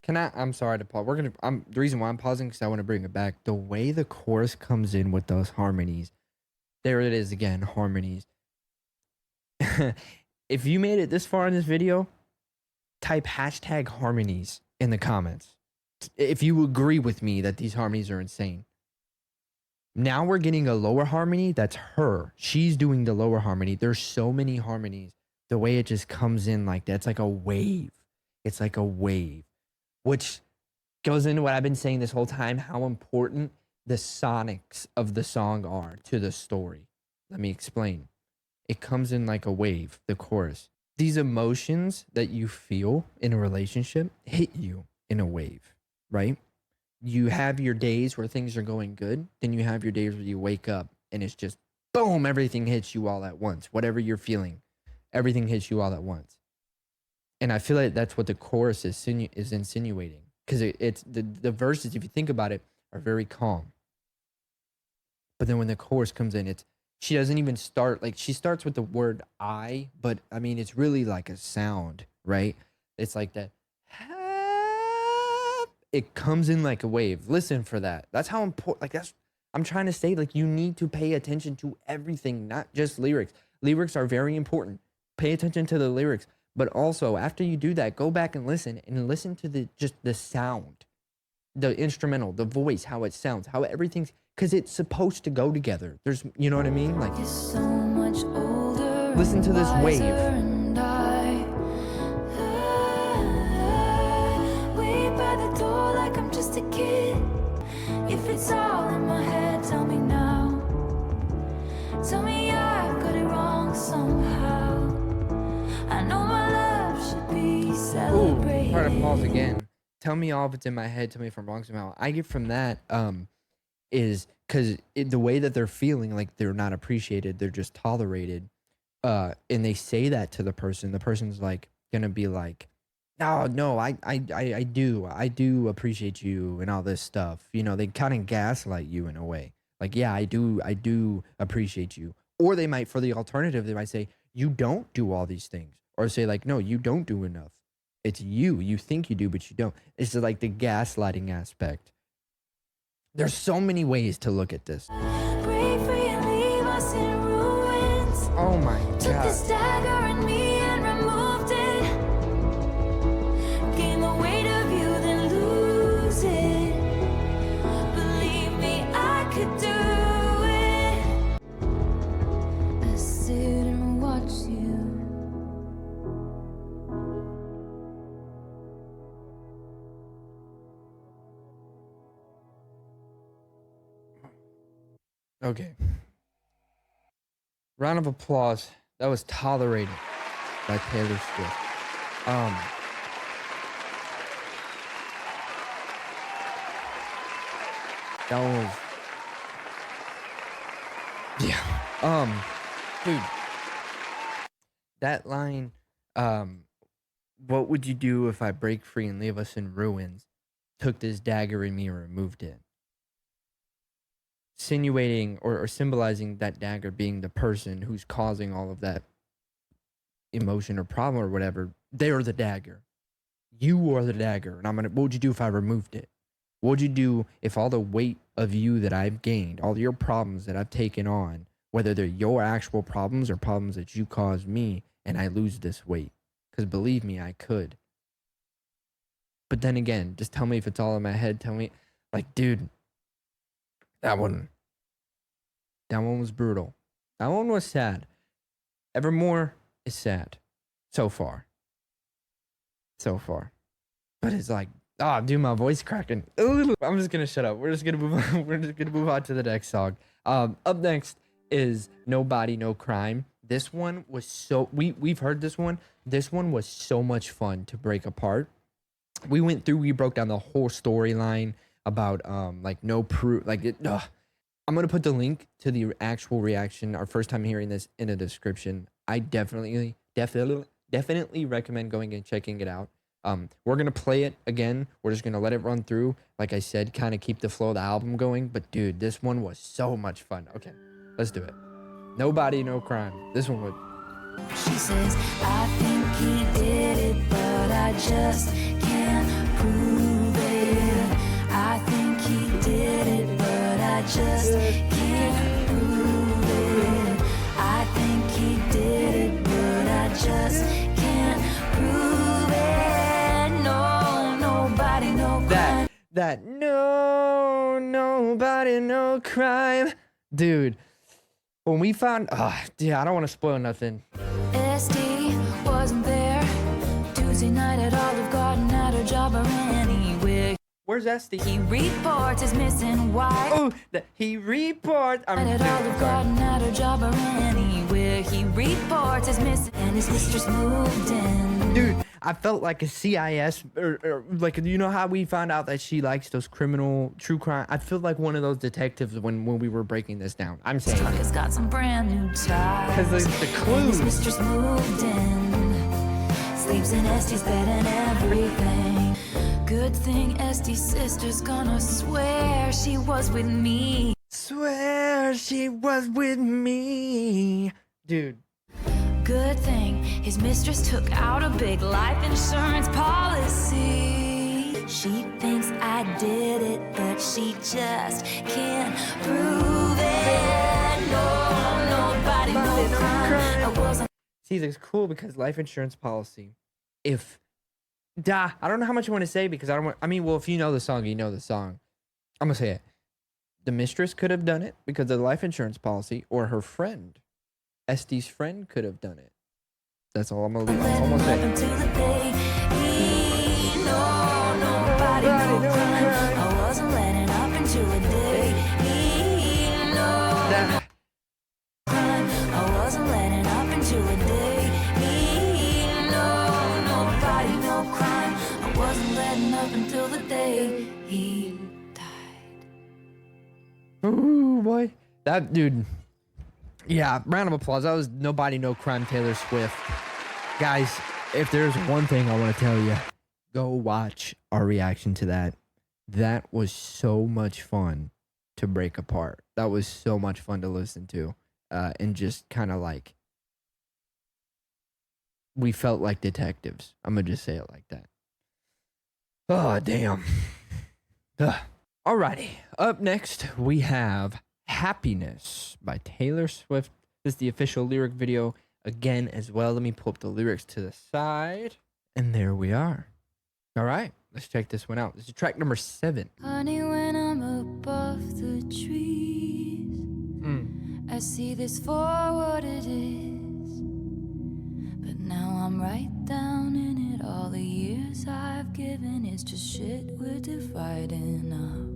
I'm sorry to pause. The reason why I'm pausing because I want to bring it back. The way the chorus comes in with those harmonies. There it is again, harmonies. If you made it this far in this video, type #harmonies in the comments. If you agree with me that these harmonies are insane. Now we're getting a lower harmony. That's her. She's doing the lower harmony. There's so many harmonies. The way it just comes in like that. It's like a wave. It's like a wave. Which goes into what I've been saying this whole time, how important the sonics of the song are to the story. Let me explain. It comes in like a wave, the chorus. These emotions that you feel in a relationship hit you in a wave, right? You have your days where things are going good. Then you have your days where you wake up and it's just boom, everything hits you all at once. Whatever you're feeling, everything hits you all at once. And I feel like that's what the chorus is insinuating. Because it's the verses, if you think about it, are very calm. But then when the chorus comes in, she doesn't even start, like she starts with the word I, but I mean, it's really like a sound, right? It's like that. It comes in like a wave. Listen for that. That's how important, like I'm trying to say, like you need to pay attention to everything, not just lyrics. Lyrics are very important. Pay attention to the lyrics. But also, after you do that, go back and listen to the sound, the instrumental, the voice, how it sounds, how everything's, because it's supposed to go together. There's, you know what I mean? Like, You're so much older. Listen to this wave. And wait by the door like I'm just a kid. If it's all in my head, tell me now. Tell me I got it wrong somehow. I know my love should be celebrated. Ooh, part of pause again. Tell me all if it's in my head. Tell me if I'm wrong somehow. I get from that is because the way that they're feeling, like they're not appreciated, they're just tolerated. And they say that to the person. The person's like gonna be like, no, I do appreciate you and all this stuff. You know, they kind of gaslight you in a way. Like, yeah, I do appreciate you. Or they might, for the alternative, they might say, you don't do all these things. Or say like, no, you don't do enough. It's you. You think you do, but you don't. It's like the gaslighting aspect. There's so many ways to look at this. Break free and leave us in ruins. Oh my Took God. this dagger in me and removed it. Gain the weight of you, then lose Okay. Round of applause. That was Tolerated by Taylor Swift. That was, yeah. Dude, that line, what would you do if I break free and leave us in ruins? Took this dagger in me and removed it. Insinuating or symbolizing that dagger being the person who's causing all of that emotion or problem or whatever. They're the dagger. You are the dagger. And what would you do if I removed it? What would you do if all the weight of you that I've gained, all your problems that I've taken on, whether they're your actual problems or problems that you caused me, and I lose this weight? Because believe me, I could. But then again, just tell me if it's all in my head. Tell me, like, dude, that one was brutal. That one was sad. Evermore is sad. So far. But it's like, dude, my voice cracking. I'm just gonna shut up. We're just gonna move on. We're just gonna move on to the next song. Up next is No Body, No Crime. This one was so we've heard this one. This one was so much fun to break apart. We broke down the whole storyline about like no proof, like it. I'm gonna put the link to the actual reaction, our first time hearing this, in the description. I definitely recommend going and checking it out. We're gonna play it again. We're just gonna let it run through. Like I said, kind of keep the flow of the album going. But dude, this one was so much fun. Okay, let's do it. No Body, No Crime. This one would. She says, I think he did it, but I just can't prove it. I think he did it, but I just can't prove it. I think he did it, but I just can't prove it. No, nobody, no crime. That nobody, no crime. Dude, when we found, I don't want to spoil nothing. SD wasn't there Tuesday night at Olive Garden, at her job or anywhere. Where's SD? He reports his missing wife. Oh, he reports. At Olive Garden, at her job or anywhere. He reports his missing, and his mistress moved in. Dude, I felt like a CIS, or like, you know how we found out that she likes those criminal true crime? I feel like one of those detectives when we were breaking this down. I'm saying. Truck has got some brand new tires. Because the clue. And his mistress moved in. Sleeps in Este's bed and everything. Good thing Este's sister's gonna swear she was with me. Swear she was with me. Dude. Good thing his mistress took out a big life insurance policy. She thinks I did it, but she just can't prove it. No, nobody, no crime. I wasn't. See, it's cool because life insurance policy. I don't know how much you want to say because well, if you know the song, you know the song. I'm gonna say it. The mistress could have done it because of the life insurance policy, or her friend. Este's friend could have done it. That's all I'm gonna leave. That's all I'm gonna say. Nobody, no crime. I wasn't letting up into a day. I wasn't letting up into a day. Nobody, no crime. I wasn't letting up until the day he died. Ooh, boy. That dude. Yeah, round of applause. That was Nobody, No Crime, Taylor Swift. Guys, if there's one thing I want to tell you, go watch our reaction to that. That was so much fun to break apart. That was so much fun to listen to. And just kind of like, we felt like detectives. I'm going to just say it like that. Oh, damn. Alrighty. Up next, we have Happiness by Taylor Swift. This is the official lyric video again as well. Let me pull up the lyrics to the side. And there we are. All right, let's check this one out. This is track number 7. Honey, when I'm above the trees, I see this for what it is. But now I'm right down in it. All the years I've given is just shit we're dividing up.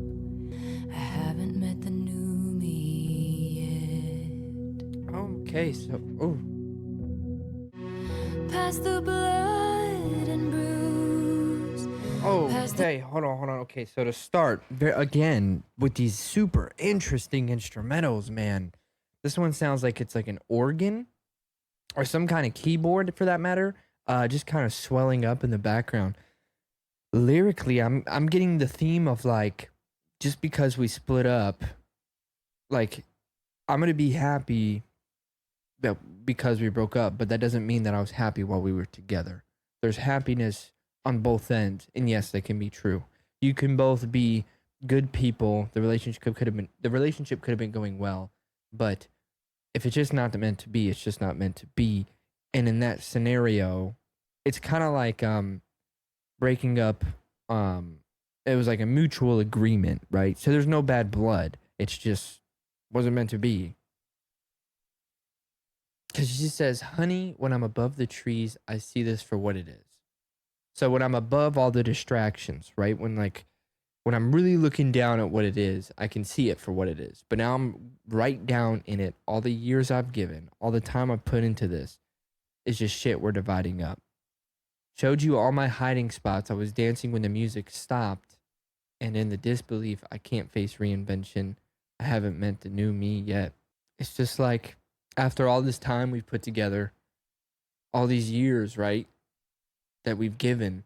I haven't met the new me Okay, so oh, Past the blood and bruise. okay, hold on. Okay, so to start again with these super interesting instrumentals, man. This one sounds like it's like an organ or some kind of keyboard for that matter. Just kind of swelling up in the background. Lyrically, I'm getting the theme of like, just because we split up, like I'm gonna be happy that because we broke up, but that doesn't mean that I was happy while we were together. There's happiness on both ends, and yes, that can be true. You can both be good people. The relationship could have been going well, but if it's just not meant to be, it's just not meant to be. And in that scenario, it's kind of like breaking up. It was like a mutual agreement, right? So there's no bad blood. It's just wasn't meant to be. Because she says, honey, when I'm above the trees, I see this for what it is. So when I'm above all the distractions, right? When I'm really looking down at what it is, I can see it for what it is. But now I'm right down in it. All the years I've given, all the time I've put into this is just shit we're dividing up. Showed you all my hiding spots. I was dancing when the music stopped. And in the disbelief, I can't face reinvention. I haven't met the new me yet. It's just like, after all this time we've put together, all these years, right, that we've given,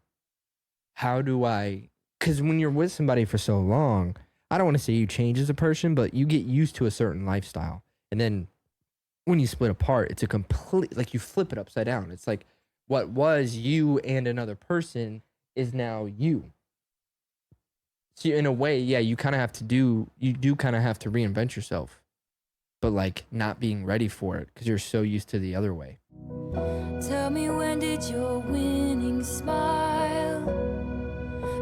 how do I, because when you're with somebody for so long, I don't want to say you change as a person, but you get used to a certain lifestyle. And then when you split apart, it's a complete, like you flip it upside down. It's like what was you and another person is now you. So in a way, yeah, you do kind of have to reinvent yourself, but like not being ready for it because you're so used to the other way. Tell me, when did your winning smile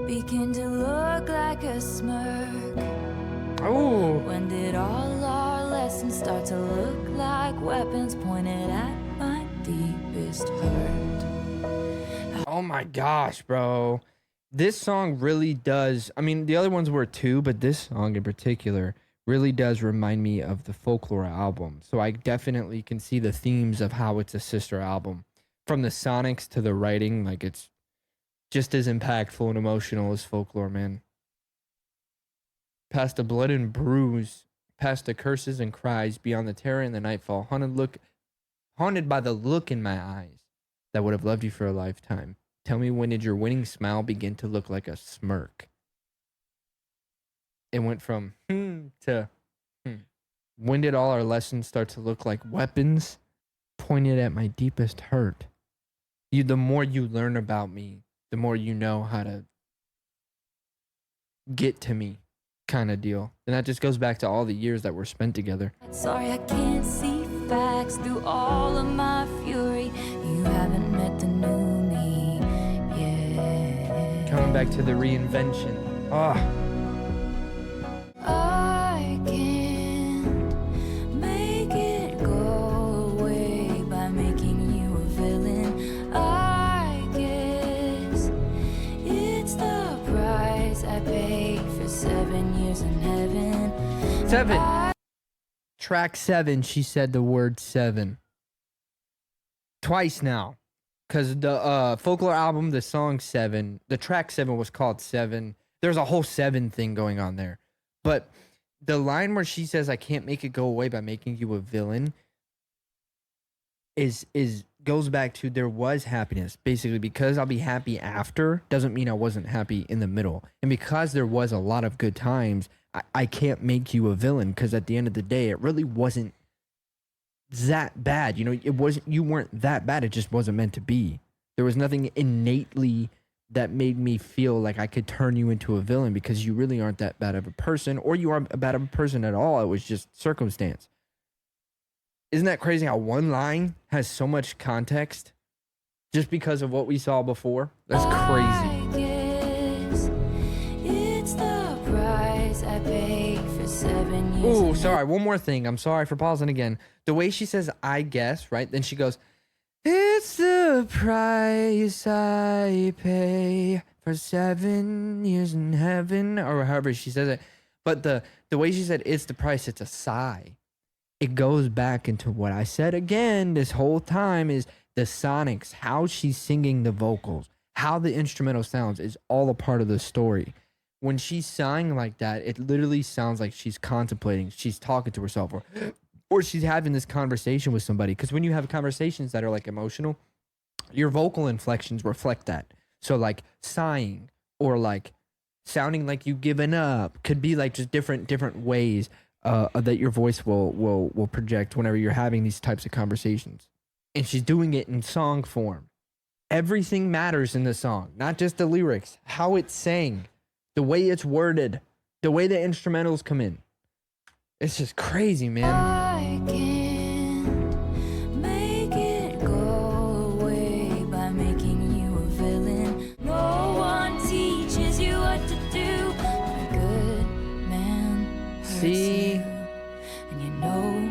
begin to look like a smirk? Oh, When did all our lessons start to look like weapons pointed at my deepest hurt? oh my gosh, bro. This song really does. I mean, the other ones were too, but this song in particular really does remind me of the Folklore album. So I definitely can see the themes of how it's a sister album. From the sonics to the writing, like it's just as impactful and emotional as Folklore, man. Past the blood and bruise, past the curses and cries, beyond the terror and the nightfall, haunted by the look in my eyes that would have loved you for a lifetime. Tell me, when did your winning smile begin to look like a smirk? It went from to When did all our lessons start to look like weapons pointed at my deepest hurt? The more you learn about me, the more you know how to get to me, kind of deal. And that just goes back to all the years that were spent together. Sorry, I can't see facts through all of my fury. You haven't met the new me yet. Coming back to the reinvention. I can't make it go away by making you a villain. I guess it's the price I paid for 7 years in heaven. 7. Track 7, she said the word 7. Twice now. Because the Folklore album, the song 7, the track 7 was called 7. There's a whole 7 thing going on there. But the line where she says, I can't make it go away by making you a villain is goes back to there was happiness. Basically, because I'll be happy after doesn't mean I wasn't happy in the middle. And because there was a lot of good times, I can't make you a villain, because at the end of the day, it really wasn't that bad. You know, you weren't that bad. It just wasn't meant to be. There was nothing innately that made me feel like I could turn you into a villain, because you really aren't that bad of a person, or you aren't bad of a person at all. It was just circumstance. Isn't that crazy how one line has so much context just because of what we saw before? That's crazy. I guess it's the price I paid for 7 years. Ooh, sorry. One more thing. I'm sorry for pausing again. The way she says, I guess, right? Then she goes, it's the price I pay for 7 years in heaven, or however she says it. But the way she said, it's the price, it's a sigh. it goes back into what I said again this whole time is the sonics, how she's singing the vocals, how the instrumental sounds is all a part of the story. When she's sang like that, it literally sounds like she's contemplating, she's talking to herself, or she's having this conversation with somebody. Because when you have conversations that are like emotional, your vocal inflections reflect that. So like sighing or like sounding like you've given up could be like just different ways that your voice will project whenever you're having these types of conversations. And she's doing it in song form. Everything matters in the song, not just the lyrics, how it's sang, the way it's worded, the way the instrumentals come in. It's just crazy, man. I can make it go away by making you a villain. No one teaches you what to do, but a good man hurts See? you, and you know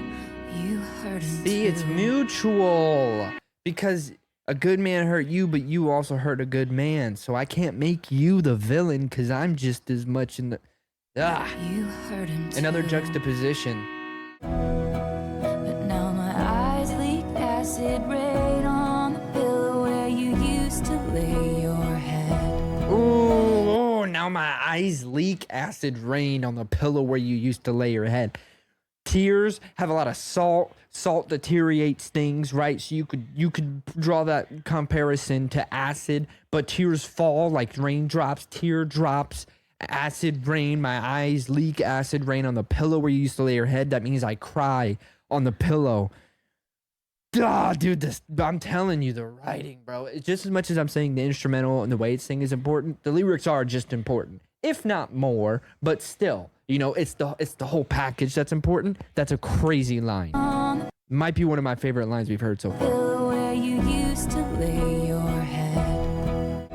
you hurt him See, it's too. mutual. Because a good man hurt you, but you also hurt a good man. So I can't make you the villain because I'm just as much in the... You hurt him too. Another juxtaposition. But now my eyes leak acid rain on the pillow where you used to lay your head. Ooh, now my eyes leak acid rain on the pillow where you used to lay your head. Tears have a lot of salt. Salt deteriorates things, right? So you could draw that comparison to acid, but tears fall like raindrops, teardrops, acid rain. My eyes leak acid rain on the pillow where you used to lay your head. That means I cry on the pillow. Dude, I'm telling you, the writing, bro. It's just as much as I'm saying the instrumental and the way it's sing is important, the lyrics are just important, if not more. But still, you know, it's the whole package that's important. That's a crazy line. Might be one of my favorite lines we've heard so far. Pillow where you used to lay your head.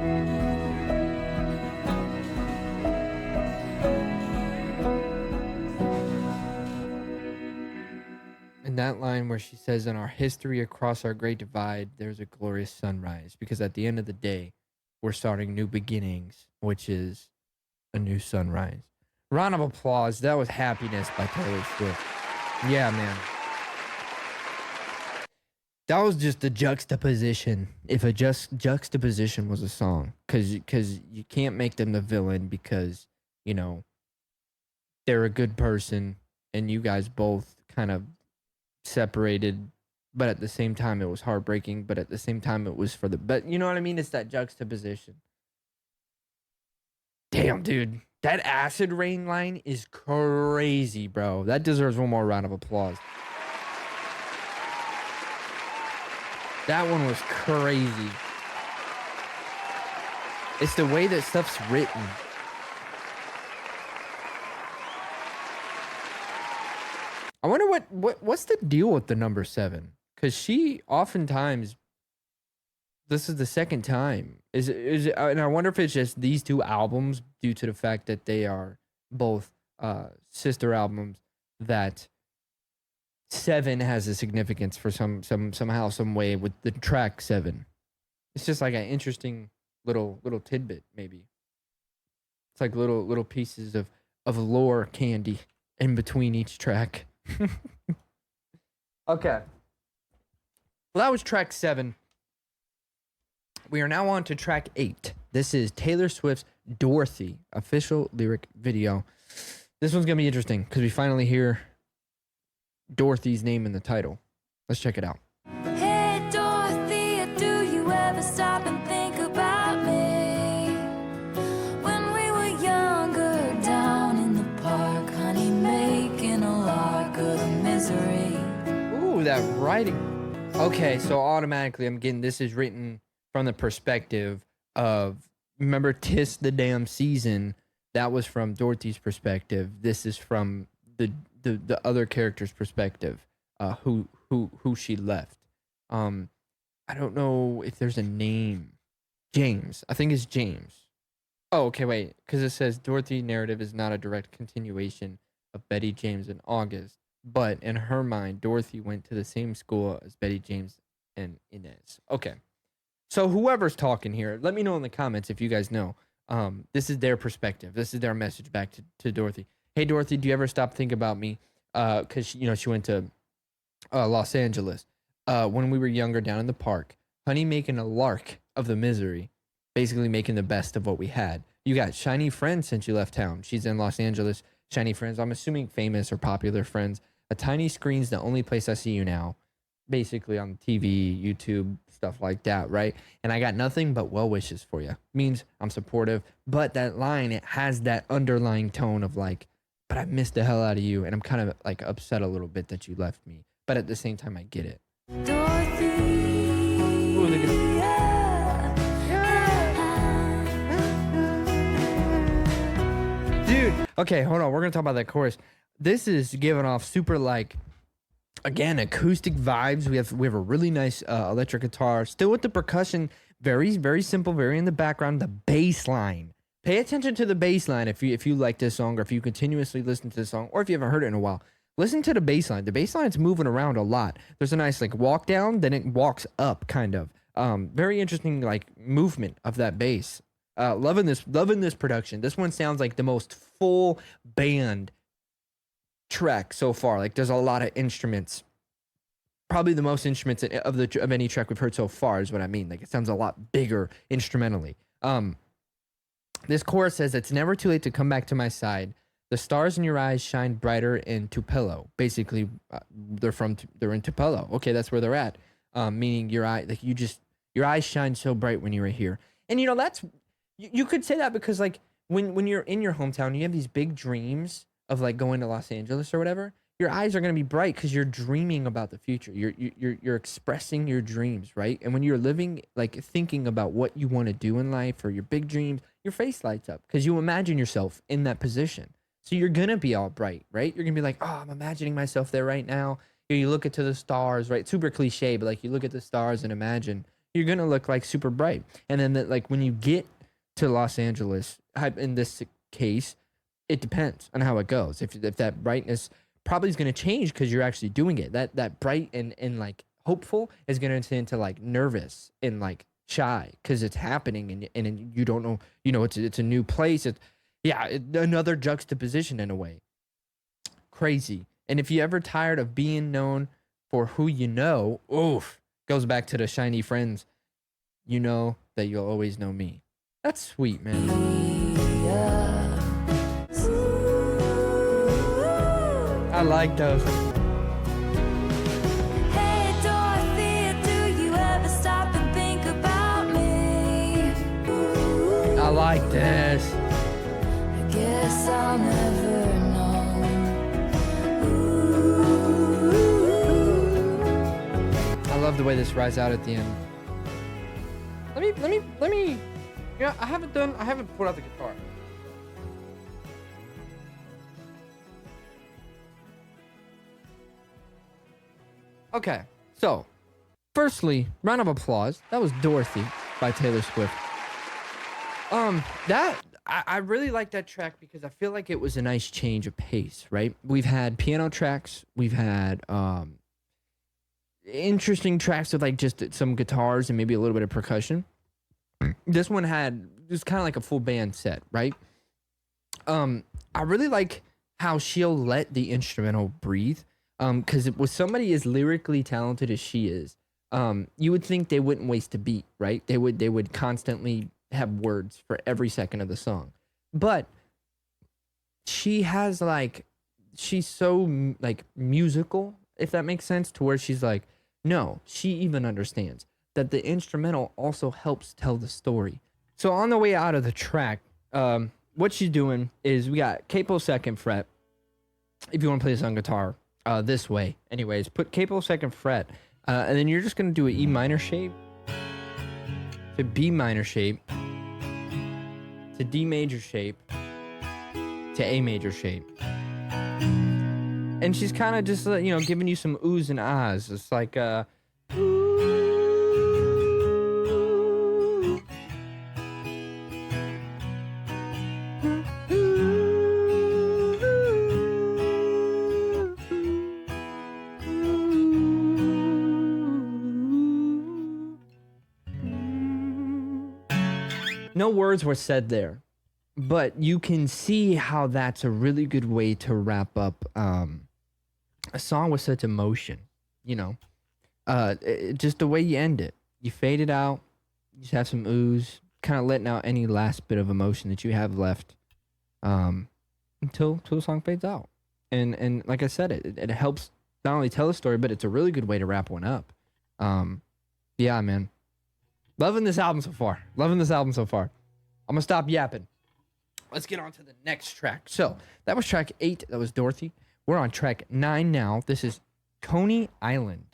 And that line where she says, in our history across our great divide, there's a glorious sunrise. Because at the end of the day, we're starting new beginnings, which is a new sunrise. Round of applause. That was Happiness by Taylor Swift. Yeah, man. That was just a juxtaposition. If a juxtaposition was a song. Because you can't make them the villain because, you know, they're a good person and you guys both kind of separated, but at the same time it was heartbreaking, but at the same time it was for the... But you know what I mean? It's that juxtaposition. Damn, dude. That acid rain line is crazy, bro. That deserves one more round of applause. That one was crazy. It's the way that stuff's written. I wonder what's the deal with the number 7? Because she oftentimes, this is the second time. Is it, and I wonder if it's just these two albums due to the fact that they are both sister albums, that 7 has a significance for somehow, some way with the track 7. It's just like an interesting little tidbit, maybe. It's like little pieces of lore candy in between each track. Okay. Well, that was track 7. We are now on to track 8. This is Taylor Swift's Dorothy official lyric video. This one's going to be interesting because we finally hear Dorothy's name in the title. Let's check it out. Hey Dorothy, do you ever stop and think about me? When we were younger, down in the park, honey, making a lark of the misery. Ooh, that writing. Okay, so automatically I'm getting this is written from the perspective of, remember "'Tis the Damn Season"? That was from Dorothy's perspective. This is from the other character's perspective, who she left. I don't know if there's a name. James. I think it's James. Oh, okay, wait. Because it says Dorothy narrative is not a direct continuation of Betty James and August. But in her mind, Dorothy went to the same school as Betty James and Inez. Okay. So whoever's talking here, let me know in the comments if you guys know. This is their perspective. This is their message back to Dorothy. Hey, Dorothy, do you ever stop thinking about me? Because, you know, she went to Los Angeles, when we were younger down in the park. Honey making a lark of the misery, basically making the best of what we had. You got shiny friends since you left town. She's in Los Angeles. Shiny friends. I'm assuming famous or popular friends. A tiny screen's the only place I see you now, basically on TV, YouTube, stuff like that, right? And I got nothing but well wishes for you. Means I'm supportive, but that line, it has that underlying tone of like, but I missed the hell out of you, and I'm kind of like upset a little bit that you left me, but at the same time I get it. Dorothy. Ooh, look at dude. Okay, hold on. We're gonna talk about that chorus. This is giving off super like, again, acoustic vibes. We have a really nice electric guitar, still with the percussion. Very very simple, very in the background. The bass line. Pay attention to the bass line if you like this song, or if you continuously listen to the song, or if you haven't heard it in a while. Listen to the bass line. The bass line's moving around a lot. There's a nice like walk down, then it walks up, kind of. Very interesting like movement of that bass. Loving this production. This one sounds like the most full band track so far. Like there's a lot of instruments. Probably the most instruments of any track we've heard so far is what I mean. Like it sounds a lot bigger instrumentally. This chorus says, "It's never too late to come back to my side. The stars in your eyes shine brighter in Tupelo." Basically, they're in Tupelo. Okay, that's where they're at. Meaning your eyes shine so bright when you were here. And that's you could say that because like when you're in your hometown, you have these big dreams of like going to Los Angeles or whatever. Your eyes are gonna be bright because you're dreaming about the future. You're expressing your dreams, right? And when you're living, like thinking about what you want to do in life or your big dreams, your face lights up because you imagine yourself in that position. So you're gonna be all bright, right? You're gonna be like, oh, I'm imagining myself there right now. You look into the stars, right? Super cliche, but like you look at the stars and imagine, you're gonna look like super bright. And then like when you get to Los Angeles, in this case, it depends on how it goes. If that brightness probably is going to change because you're actually doing it. That bright and like hopeful is going to turn into like nervous and like shy because it's happening and you don't know. It's a new place. Another juxtaposition in a way. Crazy. And if you ever tired of being known for who you know, oof, goes back to the shiny friends. You know that you'll always know me. That's sweet, man. I like those. Hey Dorothy, do you ever stop and think about me? I like this. I guess I'll never know. I love the way this rides out at the end. Let me. Yeah, I haven't pulled out the guitar. Okay, so firstly, round of applause. That was Dorothy by Taylor Swift. I really like that track because I feel like it was a nice change of pace, right? We've had piano tracks, we've had interesting tracks with like just some guitars and maybe a little bit of percussion. This one was kind of like a full band set, right? I really like how she'll let the instrumental breathe. Because with somebody as lyrically talented as she is, you would think they wouldn't waste a beat, right? They would constantly have words for every second of the song. But she's so like musical, if that makes sense, to where she's like, no, she even understands that the instrumental also helps tell the story. So on the way out of the track, what she's doing is we got capo second fret. If you want to play this on guitar, this way. Anyways, put capo second fret, and then you're just gonna do an E minor shape to B minor shape to D major shape to A major shape. And she's kind of just giving you some oohs and ahs. It's like no words were said there, but you can see how that's a really good way to wrap up a song with such emotion. just the way you end it. You fade it out. You just have some ooze, kind of letting out any last bit of emotion that you have left, until the song fades out. And like I said, it helps not only tell a story, but it's a really good way to wrap one up. Yeah, man. Loving this album so far. I'm gonna stop yapping. Let's get on to the next track. So that was track 8. That was Dorothy. We're on track 9 now. This is Coney Island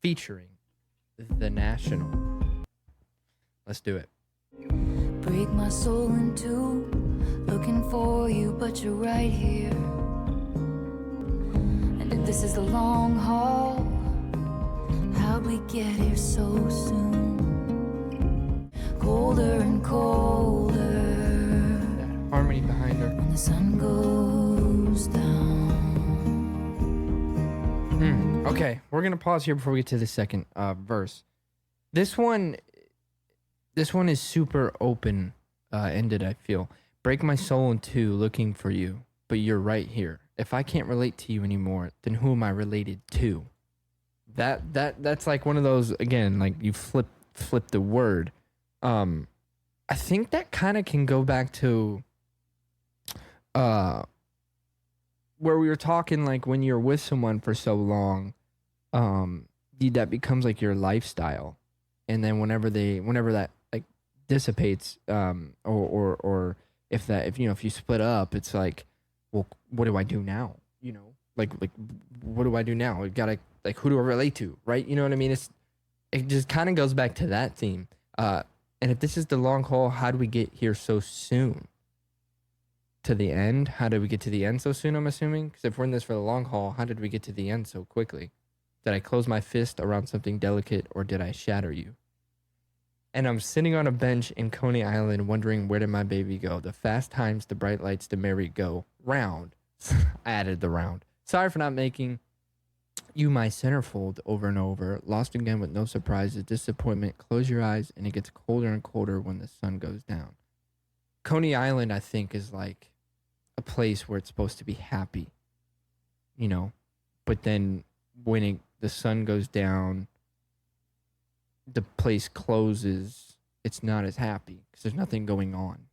featuring The National. Let's do it. Break my soul in two, looking for you, but you're right here. And if this is the long haul, how'd we get here so soon? Colder and colder, That harmony behind her. when the sun goes down. Okay, we're gonna pause here before we get to the second verse. This one is super open ended. I feel. Break my soul in two, looking for you, but you're right here. If I can't relate to you anymore, then who am I related to? That's like one of those, again, like you flip the word. I think that kind of can go back to where we were talking, like when you're with someone for so long, that becomes like your lifestyle, and then whenever that like dissipates, or if you split up, it's like, well, what do I do now? Like what do I do now? I gotta, like, who do I relate to, right? You know what I mean? It just kind of goes back to that theme. And if this is the long haul, how do we get here so soon? To the end? How did we get to the end so soon, I'm assuming? Because if we're in this for the long haul, how did we get to the end so quickly? Did I close my fist around something delicate, or did I shatter you? And I'm sitting on a bench in Coney Island wondering, where did my baby go? The fast times, the bright lights, the merry go round. I added the round. Sorry for not making you my centerfold over and over. Lost again with no surprises, disappointment. Close your eyes and it gets colder and colder when the sun goes down. Coney Island, I think, is like a place where it's supposed to be happy, but then when the sun goes down, the place closes. It's not as happy because there's nothing going on.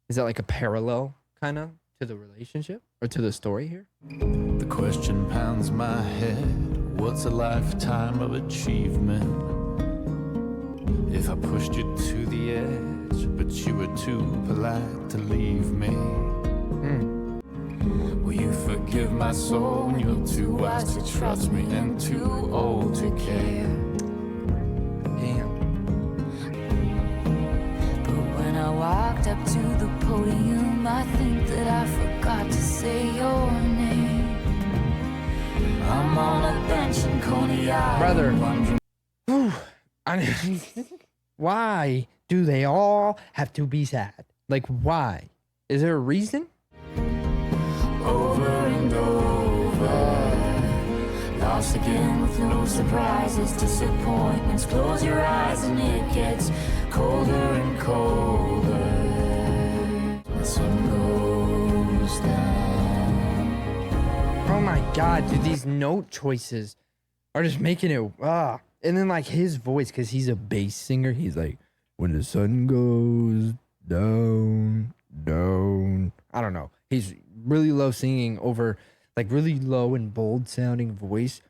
Is that like a parallel kind of to the relationship or to the story here? The question pounds my head. What's a lifetime of achievement? If I pushed you to the edge, but you were too polite to leave me. Will you forgive my soul? You're too wise to trust me and too old to care. Damn. But when I walked up to the podium, I think that I forgot to say your name. I'm on a bench in Coney Island. Brother. wondering- Why do they all have to be sad? Like, why? Is there a reason? Over and over, lost again with no surprises, disappointments. Close your eyes and it gets colder and colder. The sun goes down. Oh my god, dude, these note choices are just making it and then like his voice, because he's a bass singer, he's like, when the sun goes down. I don't know. He's really low singing over, like, really low and bold sounding voice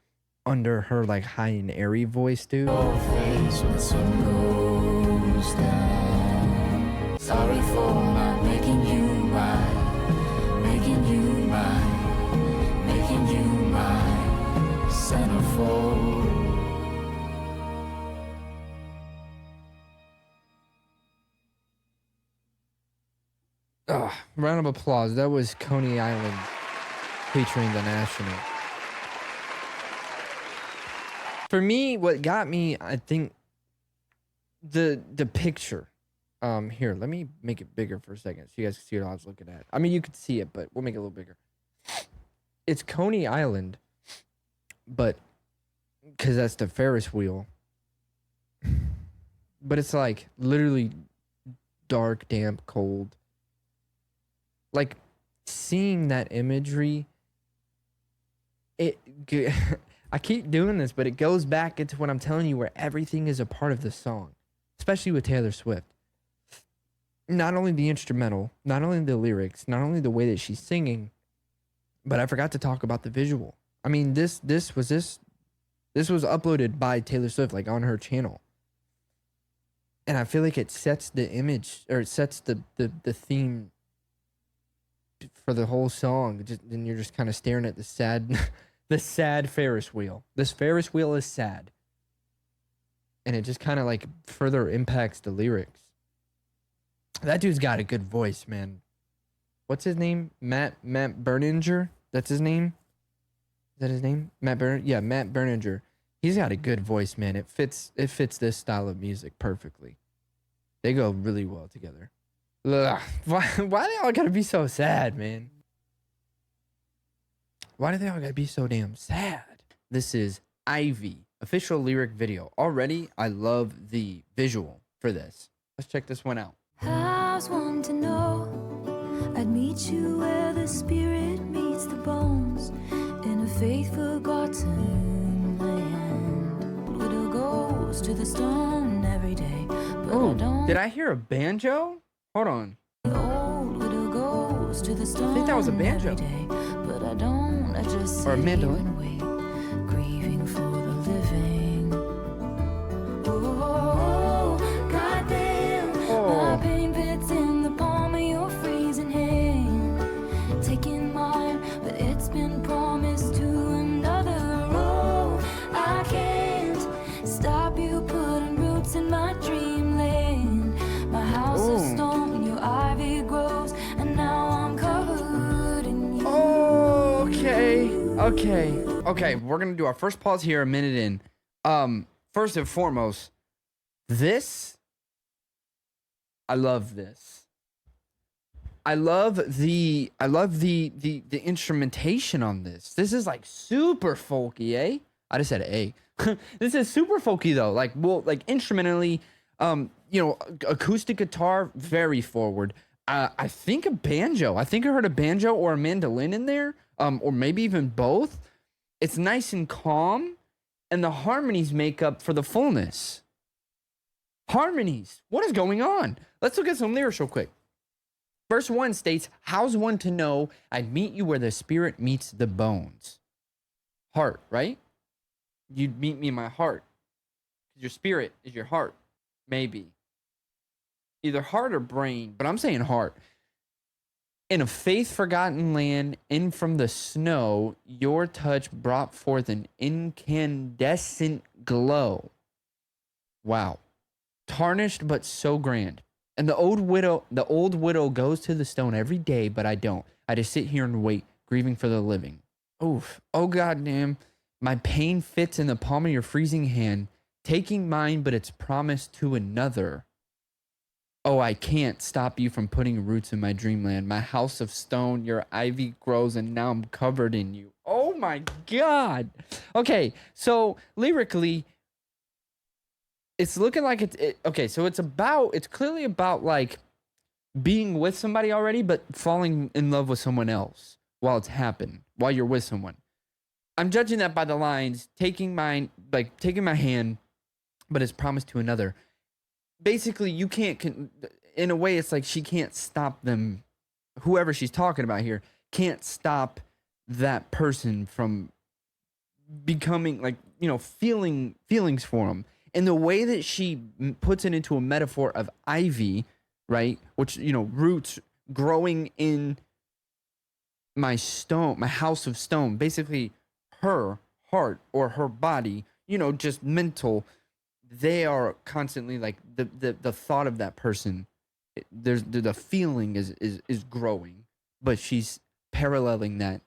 under her like high and airy voice, dude. Your face when the sun goes down. Sorry for not making you mine, making you mine, making you my centerfold. Round of applause. That was Coney Island featuring The National. For me, what got me, I think, the picture. Here, let me make it bigger for a second so you guys can see what I was looking at. I mean, you could see it, but we'll make it a little bigger. It's Coney Island, but because that's the Ferris wheel. But it's like literally dark, damp, cold. Like, seeing that imagery, I keep doing this, but it goes back into what I'm telling you, where everything is a part of the song, especially with Taylor Swift. Not only the instrumental, not only the lyrics, not only the way that she's singing, but I forgot to talk about the visual. I mean, this was uploaded by Taylor Swift, like on her channel. And I feel like it sets the image, or it sets the theme for the whole song. And you're just kind of staring at the sad the sad Ferris wheel. This Ferris wheel is sad. And it just kind of like further impacts the lyrics. That dude's got a good voice, man. What's his name? Matt Berninger? That's his name? Is that his name? Matt Berninger. He's got a good voice, man. It fits this style of music perfectly. They go really well together. Ugh. Why they all gotta be so sad, man? Why do they all gotta be so damn sad? This is Ivy, official lyric video. Already, I love the visual for this. Let's check this one out. I was one to know I'd meet you where the spirit meets the bones in a faith forgotten land. Widow goes to the stone every day, but I don't. Did I hear a banjo? Hold on. The old widow goes to the stone. I think that was a banjo. Every day, but I don't. I just Or a sit mandolin. here and wait, grieving for the living. Oh, goddamn, my pain fits in the palm of your freezing hand. Taking mine, but it's been promised to another. Oh, I can't stop you putting roots in my dreamland. My house is stone, your ivy grows, and now I'm covered in you. Okay, we're gonna do our first pause here, a minute in. First and foremost, I love this. I love the instrumentation on this. This is like super folky, eh? I just said A. This is super folky though. Like, well, like instrumentally, acoustic guitar, very forward. I think a banjo. I think I heard a banjo or a mandolin in there, or maybe even both. It's nice and calm, and the harmonies make up for the fullness. Harmonies. What is going on? Let's look at some lyrics real quick. Verse 1 states, how's one to know I'd meet you where the spirit meets the bones? Heart, right? You'd meet me in my heart. Your spirit is your heart. Maybe. Either heart or brain, but I'm saying heart. In a faith-forgotten land, in from the snow, your touch brought forth an incandescent glow. Wow. Tarnished but so grand. And the old widow goes to the stone every day, but I don't. I just sit here and wait, grieving for the living. Oof. Oh goddamn. My pain fits in the palm of your freezing hand, taking mine, but it's promised to another. Oh, I can't stop you from putting roots in my dreamland. My house of stone, your ivy grows, and now I'm covered in you. Oh my God. Okay, so lyrically, it's looking like so it's clearly about like being with somebody already, but falling in love with someone else while while you're with someone. I'm judging that by the lines, taking my hand, but it's promised to another. Basically, you can't, in a way, it's like she can't stop them. Whoever she's talking about here can't stop that person from becoming like, feelings for him. And the way that she puts it into a metaphor of ivy, right? Which, roots growing in my house of stone, basically her heart or her body, just mental. They are constantly like the thought of that person. The feeling is growing, but she's paralleling that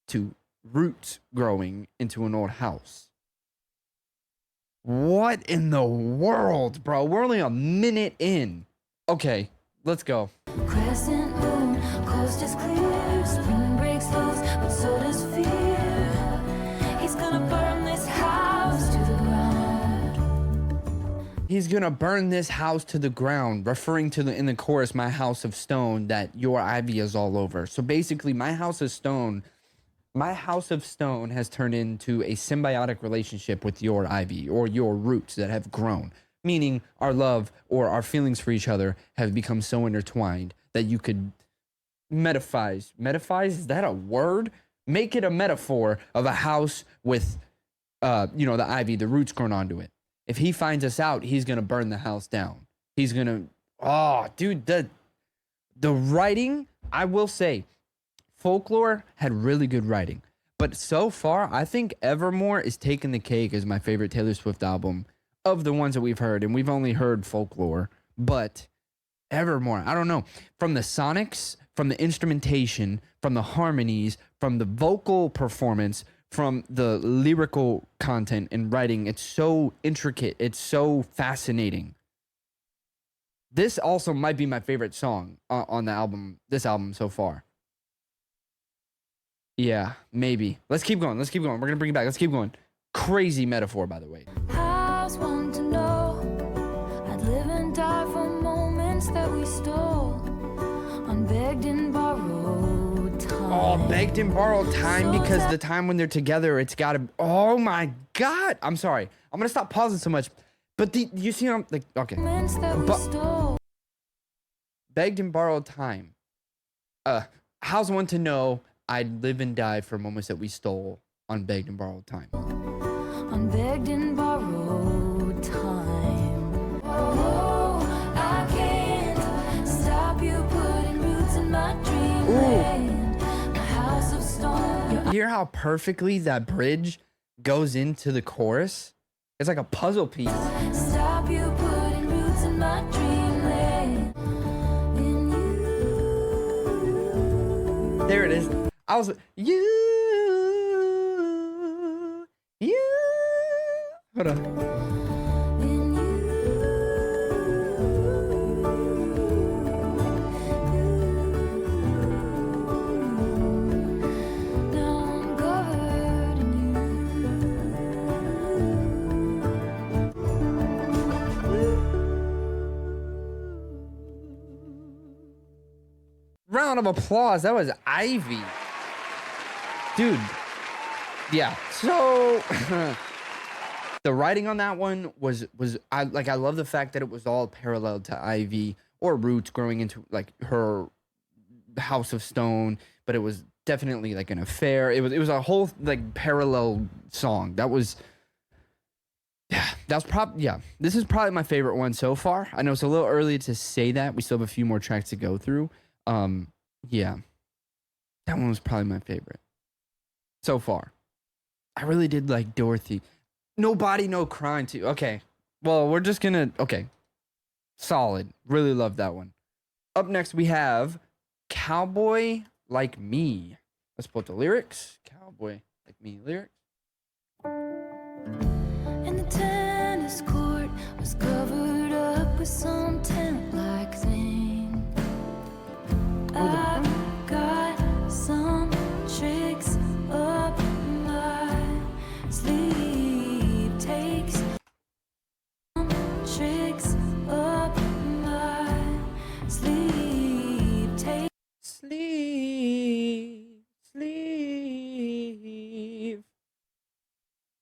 to roots growing into an old house. What in the world, bro? We're only a minute in. Okay, let's go. Crescent moon, coast is clear, spring breaks loose, but so does fear. He's gonna burn this house to the ground. He's gonna burn this house to the ground, referring to in the chorus, my house of stone, that your ivy is all over. So basically, my house of stone My house of stone has turned into a symbiotic relationship with your ivy or your roots that have grown, meaning our love or our feelings for each other have become so intertwined that you could metaphize, is that a word? Make it a metaphor of a house with, the ivy, the roots grown onto it. If he finds us out, he's going to burn the house down. He's going to, oh, dude, the writing, I will say, Folklore had really good writing. But so far, I think Evermore is taking the cake as my favorite Taylor Swift album of the ones that we've heard. And we've only heard Folklore. But Evermore, I don't know. From the sonics, from the instrumentation, from the harmonies, from the vocal performance, from the lyrical content and writing, it's so intricate. It's so fascinating. This also might be my favorite song on the album, this album so far. Yeah, maybe. Let's keep going. We're going to bring it back. Let's keep going. Crazy metaphor, by the way. I was one to know I'd live and die for moments that we stole on begged and borrowed time. Oh, begged and borrowed time, because the time when they're together, it's got to... Oh, my God. I'm sorry. I'm going to stop pausing so much. But you see, I'm like, okay. Moments that we stole. Begged and borrowed time. How's one to know I'd live and die for moments that we stole on begged and borrowed time? On begged and borrowed time. Oh, I can't stop you putting roots in my dreamland. My house of stone. You hear how perfectly that bridge goes into the chorus? It's like a puzzle piece. Stop you putting roots in my dreamland. In you. There it is. I was you. Hold on. In you. Now I'm covered in Round of applause. That was Ivy. Dude. Yeah. So the writing on that one was I love the fact that it was all parallel to Ivy or Roots growing into like her house of stone, but it was definitely like an affair. It was a whole like parallel song. That was this is probably my favorite one so far. I know it's a little early to say that. We still have a few more tracks to go through. Yeah. That one was probably my favorite so far. I really did like Dorothy. No Body, No Crime too. Okay. Well, we're just gonna... Okay. Solid. Really love that one. Up next, we have Cowboy Like Me. Let's put the lyrics. Cowboy Like Me lyrics. and the tennis court was covered up with some tent-like thing. I've got some tricks up my sleeve. Takes some tricks up my sleeve. Take Sleeve.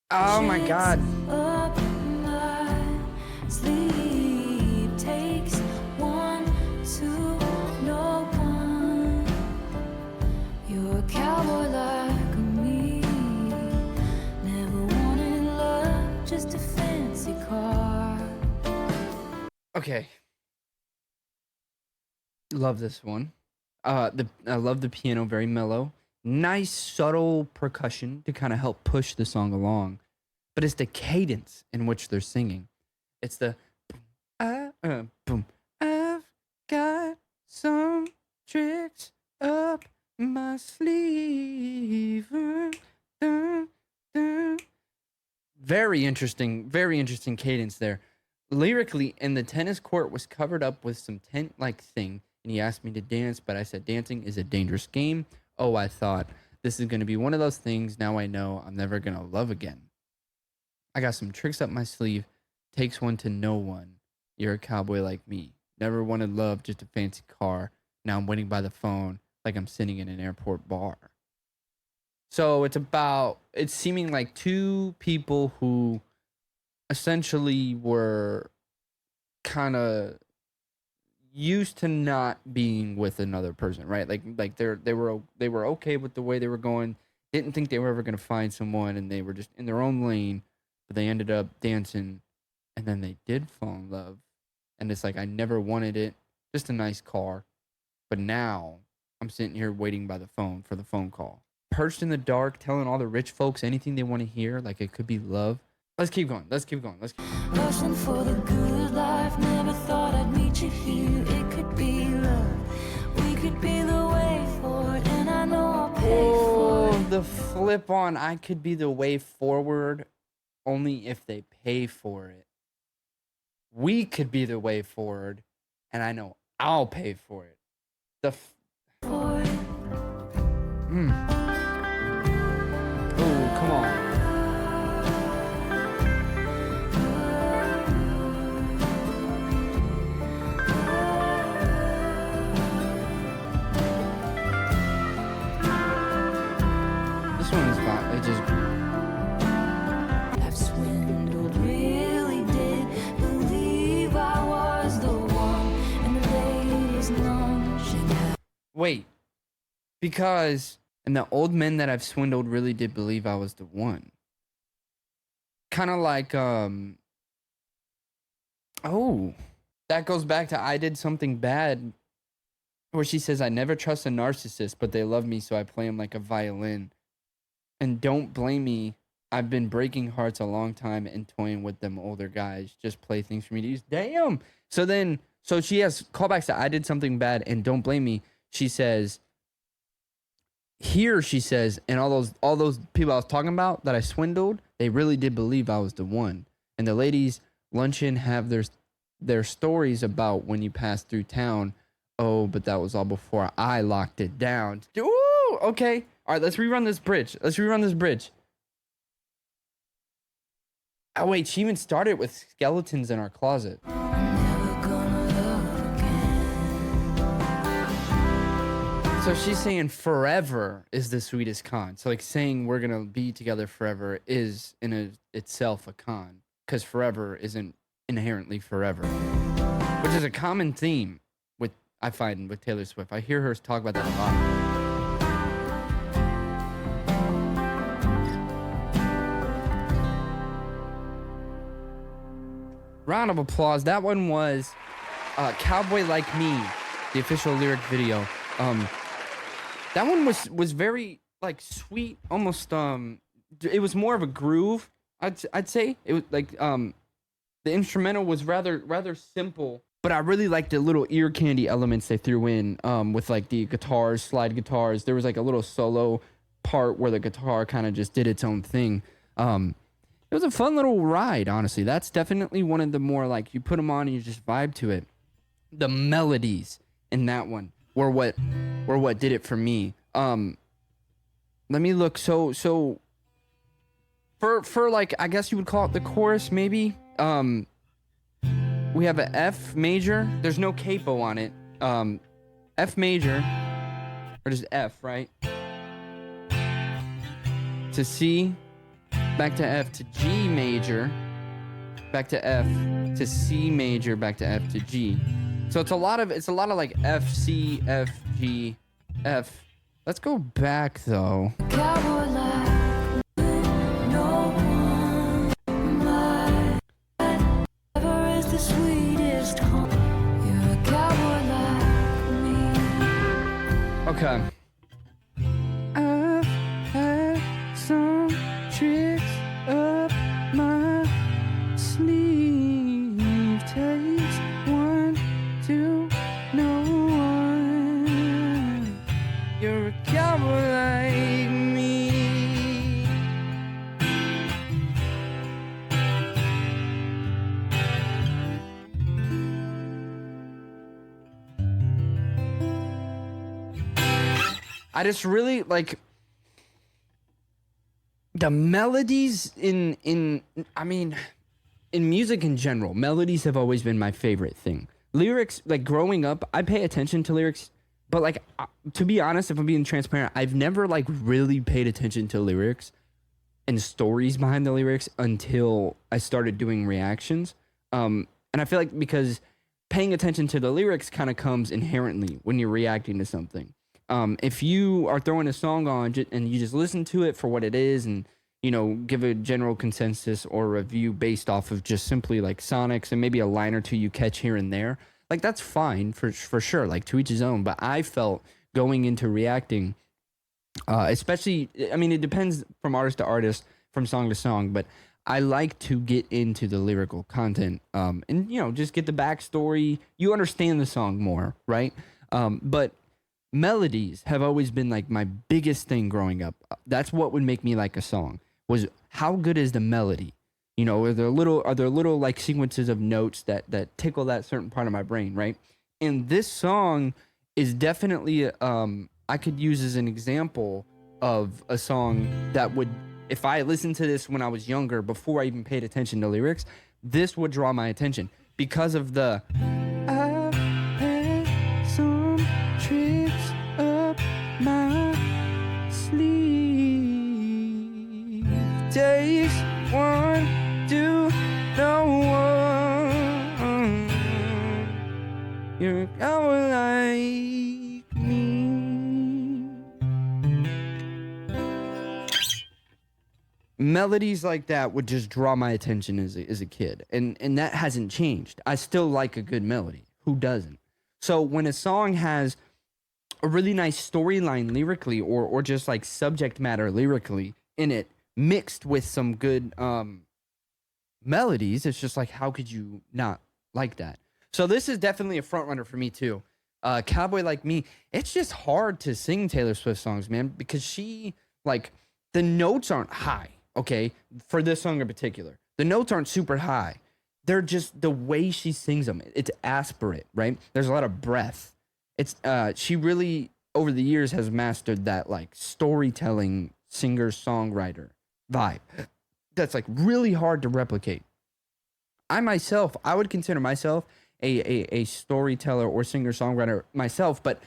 Oh my God. up my sleeve. Takes one to know one. You're a cowboy like me. Never wanted love, just a fancy car. Okay. Love this one. I love the piano, very mellow. Nice subtle percussion to kind of help push the song along. But it's the cadence in which they're singing. It's the boom. I've got some tricks up my sleeve. Very interesting cadence there. Lyrically, and the tennis court was covered up with some tent-like thing, and he asked me to dance, but I said dancing is a dangerous game. Oh, I thought, this is going to be one of those things. Now I know I'm never going to love again. I got some tricks up my sleeve. Takes one to know one. You're a cowboy like me. Never wanted love, just a fancy car. Now I'm waiting by the phone like I'm sitting in an airport bar. So it's seeming like two people who essentially were kind of used to not being with another person, right? Like they were okay with the way they were going. Didn't think they were ever gonna find someone, and they were just in their own lane. But they ended up dancing, and then they did fall in love. And it's like I never wanted it, just a nice car. But now I'm sitting here waiting by the phone for the phone call, perched in the dark, telling all the rich folks anything they want to hear, like it could be love. Let's keep going. Let's keep going. Let's keep going. Rushing for the good life, never thought I'd meet you here. It could be love, we could be the way forward, and I know I'll pay for it. The flip on I could be the way forward only if they pay for it. We could be the way forward, and I know I'll pay for it. For it. Oh, come on. This one is fine. It just I've swindled, really did believe I was the one, and the ladies none should have. wait. Because and the old men that I've swindled really did believe I was the one. Kind of like oh, that goes back to I Did Something Bad, where she says I never trust a narcissist, but they love me, so I play them like a violin. And don't blame me, I've been breaking hearts a long time and toying with them older guys. Just play things for me to use. Damn. So she has callbacks to I Did Something Bad and Don't Blame Me. She says, she says, and all those people I was talking about that I swindled, they really did believe I was the one. And the ladies luncheon have their stories about when you passed through town. Oh, but that was all before I locked it down. Ooh, okay. All right, let's rerun this bridge. Oh, wait, she even started with skeletons in our closet. So she's saying forever is the sweetest con. So like saying we're going to be together forever is itself a con. Because forever isn't inherently forever. Which is a common theme I find with Taylor Swift. I hear her talk about that a lot. Round of applause. That one was Cowboy Like Me, the official lyric video. That one was very like sweet, almost it was more of a groove, I'd say. It was like the instrumental was rather simple, but I really liked the little ear candy elements they threw in with like the guitars, slide guitars. There was like a little solo part where the guitar kind of just did its own thing. It was a fun little ride, honestly. That's definitely one of the more like you put them on and you just vibe to it. The melodies in that one were what did it for me. Let me look. So for like I guess you would call it the chorus maybe. We have a F major. There's no capo on it. F major or just F, right? To C. Back to F to G major, back to F to C major, back to F to G. So it's a lot of like F, C, F, G, F. Let's go back though. Cowboy like no one, my ever is the sweetest home. You're a cowboy like me. Okay. I've had some tricks up my sleeve. Takes one to know one. You're a cowboy like me. I just really like the melodies in music in general. Melodies have always been my favorite thing. Lyrics, like growing up, I pay attention to lyrics But like to be honest, if I'm being transparent, I've never like really paid attention to lyrics and stories behind the lyrics until I started doing reactions. And I feel like because paying attention to the lyrics kind of comes inherently when you're reacting to something. If you are throwing a song on and you just listen to it for what it is and, you know, give a general consensus or review based off of just simply like sonics and maybe a line or two you catch here and there, like that's fine for sure, like to each his own. But I felt going into reacting, especially, I mean, it depends from artist to artist, from song to song, but I like to get into the lyrical content, and you know, just get the backstory. You understand the song more, right? But melodies have always been like my biggest thing growing up. That's what would make me like a song, was how good is the melody? You know, are there little like sequences of notes that tickle that certain part of my brain, right? And this song is definitely I could use as an example of a song that would, if I listened to this when I was younger, before I even paid attention to lyrics, this would draw my attention because of the I've had some tricks up my sleeve. Takes one to know one. You're a cowboy like me. Melodies like that would just draw my attention as a kid, and that hasn't changed. I still like a good melody. Who doesn't? So when a song has a really nice storyline lyrically, or just like subject matter lyrically in it, mixed with some good melodies, it's just like, how could you not like that? So this is definitely a front runner for me too. Cowboy Like Me. It's just hard to sing Taylor Swift songs, man, because she, like, the notes aren't high. Okay, for this song in particular, the notes aren't super high. They're just the way she sings them. It's aspirate, right? There's a lot of breath. It's she really over the years has mastered that like storytelling singer-songwriter vibe. That's like really hard to replicate. I would consider myself a storyteller or singer-songwriter myself, but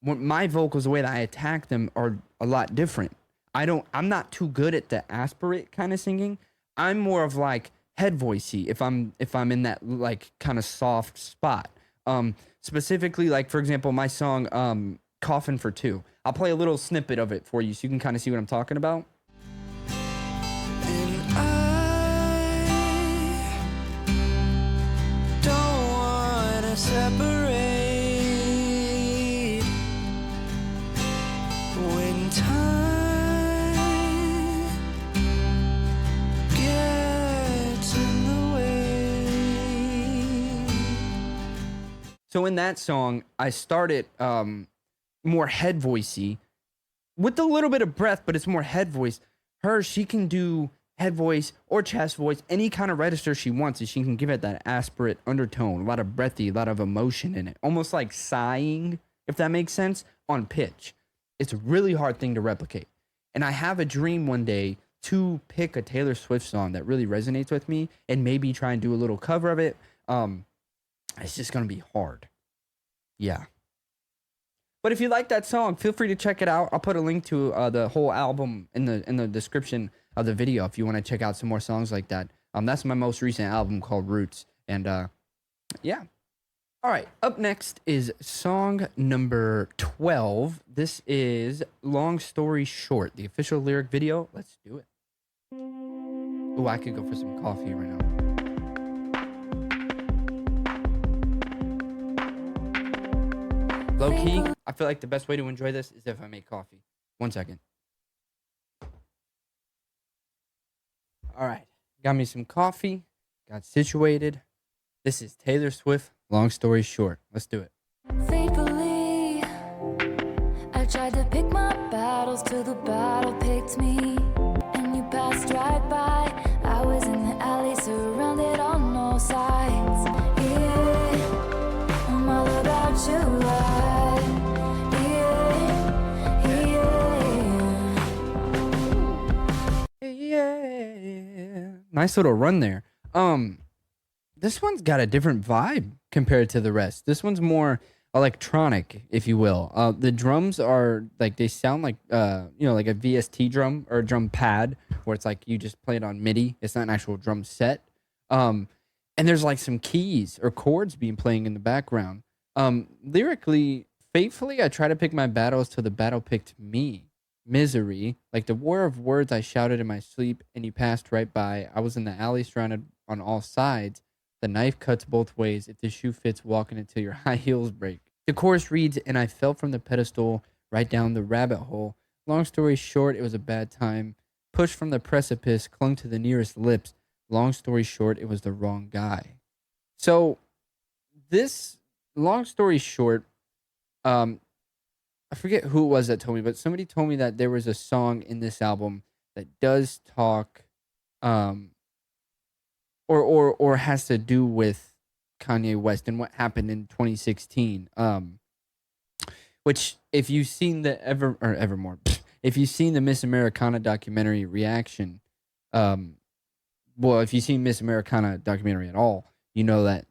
when my vocals, the way that I attack them, are a lot different. I'm not too good at the aspirate kind of singing. I'm more of like head voicey if I'm in that like kind of soft spot. Specifically, like for example, my song Coffin for Two. I'll play a little snippet of it for you so you can kind of see what I'm talking about. And I don't wanna separate when time So in that song, I started more head voicey with a little bit of breath, but it's more head voice. She can do head voice or chest voice, any kind of register she wants, and she can give it that aspirate undertone, a lot of breathy, a lot of emotion in it, almost like sighing, if that makes sense, on pitch. It's a really hard thing to replicate. And I have a dream one day to pick a Taylor Swift song that really resonates with me and maybe try and do a little cover of it. It's just going to be hard. Yeah. But if you like that song, feel free to check it out. I'll put a link to the whole album in the description of the video if you want to check out some more songs like that. That's my most recent album called Roots. And yeah. All right. Up next is song number 12. This is Long Story Short, the official lyric video. Let's do it. Oh, I could go for some coffee right now. Low key, I feel like the best way to enjoy this is if I make coffee. 1 second. All right. Got me some coffee. Got situated. This is Taylor Swift, Long Story Short. Let's do it. Faithfully, I tried to pick my battles till the battle picked me. And you passed right by. I was in the alley surrounded on all sides. Yeah, I'm all about you. Nice little run there. This one's got a different vibe compared to the rest. This one's more electronic, if you will. The drums are like they sound like like a VST drum or a drum pad where it's like you just play it on MIDI. It's not an actual drum set. And there's like some keys or chords being playing in the background. Lyrically, faithfully, I try to pick my battles till the battle picked me. Misery, like the war of words I shouted in my sleep, and you passed right by. I was in the alley surrounded on all sides. The knife cuts both ways. If the shoe fits, walking until your high heels break. The chorus reads, and I fell from the pedestal right down the rabbit hole. Long story short, it was a bad time. Pushed from the precipice, clung to the nearest lips. Long story short, it was the wrong guy. So, this, long story short, I forget who it was that told me, but somebody told me that there was a song in this album that does talk, um, or has to do with Kanye West and what happened in 2016. Which if you've seen the Evermore, if you've seen the Miss Americana documentary reaction, well, if you've seen Miss Americana documentary at all, you know that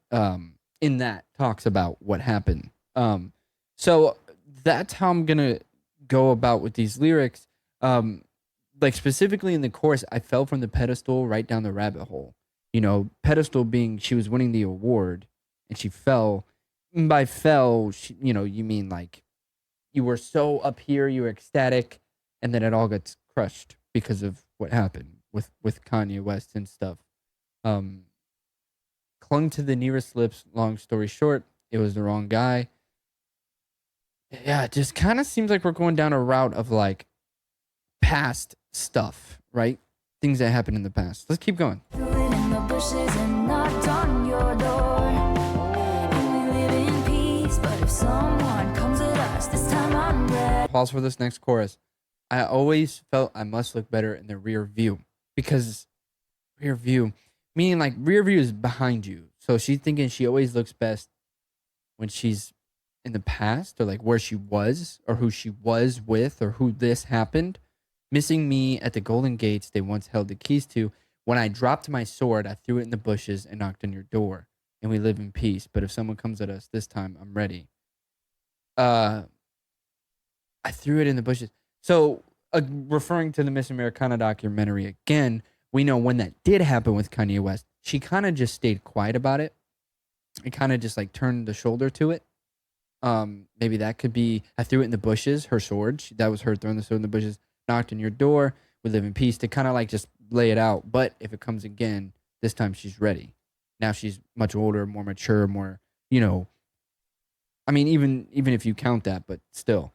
in that talks about what happened. So that's how I'm gonna go about with these lyrics. Like specifically in the chorus, I fell from the pedestal right down the rabbit hole. You know, pedestal being she was winning the award and she fell. And by fell, you mean like you were so up here, you were ecstatic, and then it all gets crushed because of what happened with Kanye West and stuff. Clung to the nearest lips. Long story short, it was the wrong guy. Yeah, it just kind of seems like we're going down a route of like past stuff, right? Things that happened in the past. Let's keep going. Threw it in the bushes and knocked on your door. And we live in peace, but if someone comes at us, this time I'm ready. Pause for this next chorus. I always felt I must look better in the rear view because rear view, meaning like rear view is behind you. So she's thinking she always looks best when she's in the past or like where she was or who she was with or who this happened. Missing me at the golden gates they once held the keys to. When I dropped my sword, I threw it in the bushes and knocked on your door. And we live in peace. But if someone comes at us this time, I'm ready. I threw it in the bushes. So, referring to the Miss Americana documentary again, we know when that did happen with Kanye West, she kind of just stayed quiet about it. And kind of just like turned the shoulder to it. Maybe that could be, I threw it in the bushes, her sword. That was her throwing the sword in the bushes. Knocked on your door. We live in peace. To kind of like just lay it out. But if it comes again, this time she's ready. Now she's much older, more mature, more, I mean, even if you count that, but still.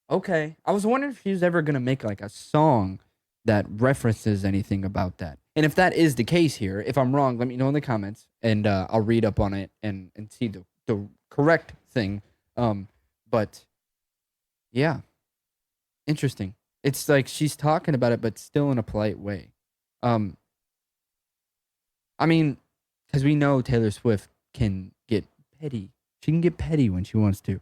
Okay. I was wondering if she was ever going to make like a song that references anything about that. And if that is the case here, if I'm wrong, let me know in the comments and I'll read up on it and see the correct thing. But yeah, interesting. It's like she's talking about it, but still in a polite way. I mean, because we know Taylor Swift can get petty. She can get petty when she wants to.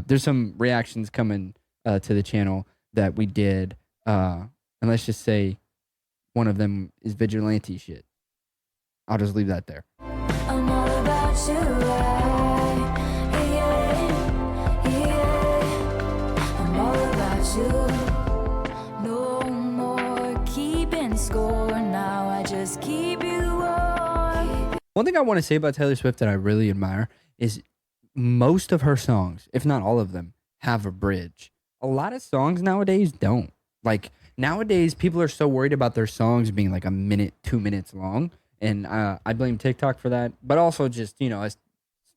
There's some reactions coming to the channel that we did. And let's just say one of them is vigilante shit. I'll just leave that there. I'm all about you, I'm all about you. No more keeping score. Now I just keep you warm. One thing I want to say about Taylor Swift that I really admire is most of her songs, if not all of them, have a bridge. A lot of songs nowadays don't. Like nowadays, people are so worried about their songs being like a minute, 2 minutes long. And I blame TikTok for that. But also just, as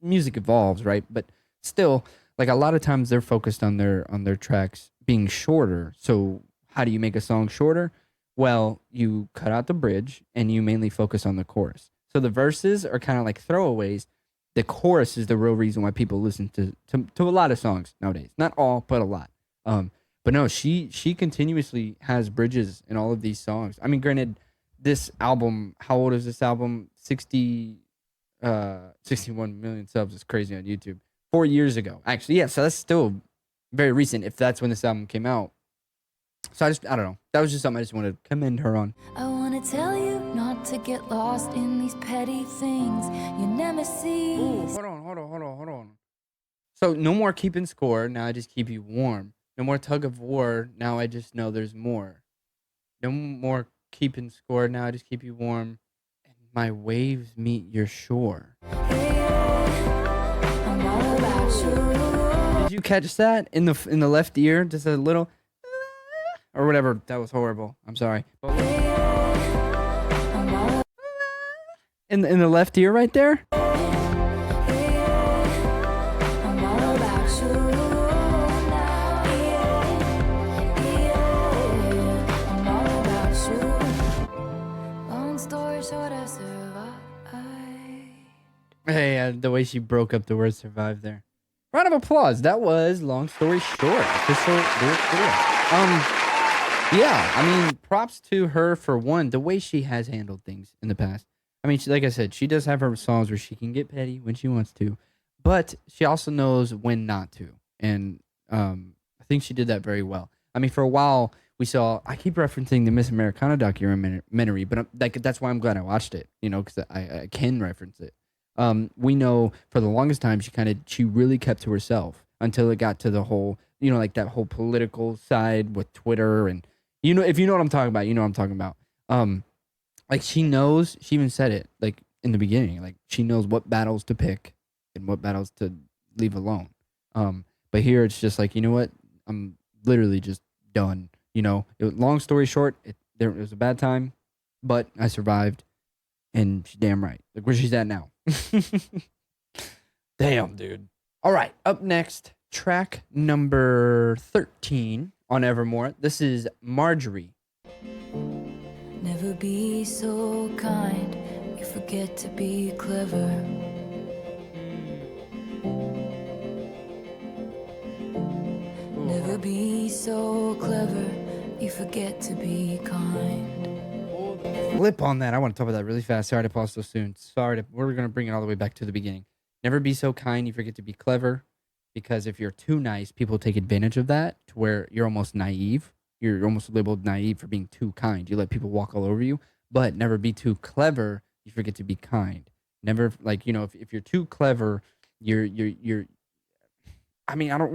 music evolves, right? But still, like a lot of times they're focused on their tracks being shorter. So how do you make a song shorter? Well, you cut out the bridge and you mainly focus on the chorus. So the verses are kind of like throwaways. The chorus is the real reason why people listen to a lot of songs nowadays. Not all, but a lot. But no, she continuously has bridges in all of these songs. I mean, granted, this album, how old is this album? 61 million subs is crazy on YouTube. 4 years ago. Actually, yeah, so that's still very recent if that's when this album came out. So I don't know. That was just something I just wanted to commend her on. I wanna tell you not to get lost in these petty things you never see. Ooh, hold on. So no more keeping score. Now I just keep you warm. No more tug of war. Now I just know there's more. No more keeping score. Now I just keep you warm. And my waves meet your shore. I'm all about you. Did you catch that in the left ear? Just a little or whatever. That was horrible. I'm sorry. I'm all In the left ear right there? I'm all about you now. I'm all about you. Long story short, I survived. Hey, the way she broke up the word survive there. Round of applause. That was long story short. Official lyric video. Yeah, I mean, props to her for one, the way she has handled things in the past. I mean, like I said, she does have her songs where she can get petty when she wants to, but she also knows when not to. And I think she did that very well. I mean, for a while, we saw, I keep referencing the Miss Americana documentary, but that's why I'm glad I watched it, because I can reference it. We know for the longest time, she really kept to herself until it got to the whole, like that whole political side with Twitter. And, if you know what I'm talking about, you know what I'm talking about. Like she knows, she even said it like in the beginning, like she knows what battles to pick and what battles to leave alone. But here it's just like, you know what? I'm literally just done. Long story short, it was a bad time, but I survived, and she's damn right. Look where she's at now. Damn, dude. All right, up next, track number 13 on Evermore. This is Marjorie. Never be so kind, you forget to be clever. Never be so clever, you forget to be kind. Flip on that. I want to talk about that really fast. Sorry to pause so soon. We're going to bring it all the way back to the beginning. Never be so kind, you forget to be clever. Because if you're too nice, people take advantage of that to where you're almost naive. You're almost labeled naive for being too kind. You let people walk all over you. But never be too clever, you forget to be kind. Never, like, if you're too clever, you're I mean, I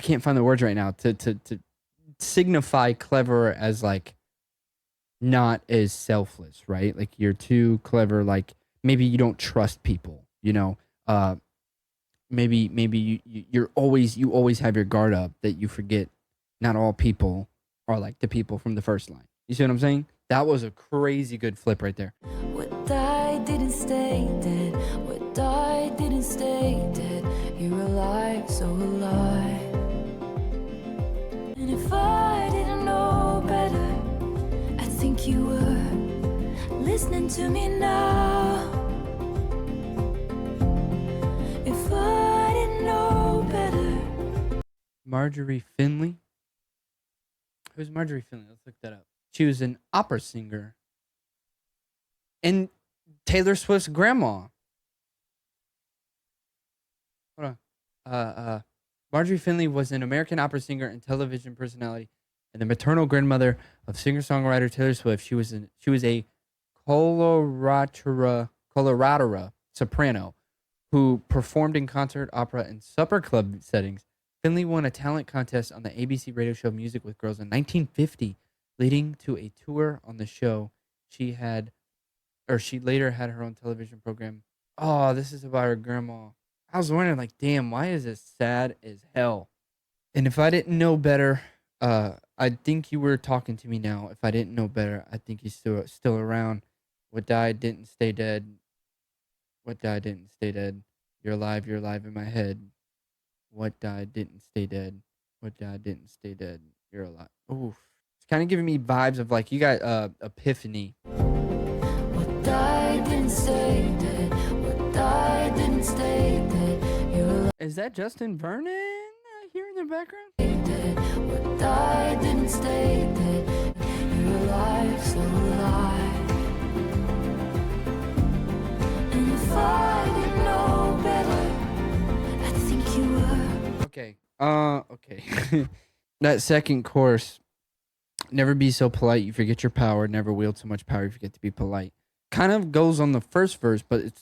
can't find the words right now to signify clever as like not as selfless, right? Like you're too clever, like maybe you don't trust people, maybe you always have your guard up, that you forget not all people are like the people from the first line. You see what I'm saying? That was a crazy good flip right there. What died didn't stay dead. What died didn't stay dead. You're alive, so alive. And if I didn't know better, I think you were listening to me now. If I didn't know better. Marjorie Finley. Who's Marjorie Finley? Let's look that up. She was an opera singer and Taylor Swift's grandma. Hold on. Marjorie Finley was an American opera singer and television personality, and the maternal grandmother of singer-songwriter Taylor Swift. She was a coloratura soprano who performed in concert, opera, and supper club settings. Finley won a talent contest on the ABC radio show Music with Girls in 1950, leading to a tour on the show. She later had her own television program. Oh, this is about her grandma. I was wondering, like, damn, why is this sad as hell? And if I didn't know better, I think you were talking to me now. If I didn't know better, I think he's still around. What died didn't stay dead. What died didn't stay dead. You're alive in my head. What died didn't stay dead. What died didn't stay dead. You're alive. Oof. It's kind of giving me vibes of like you got Epiphany. What died didn't stay dead. What died didn't stay dead. You're alive. Is that Justin Vernon here in the background? Dead. What died didn't stay dead. You're alive, so alive. And if I didn't know better, I think you were. Okay. Okay. That second chorus. Never be so polite, you forget your power. Never wield so much power, you forget to be polite. Kind of goes on the first verse, but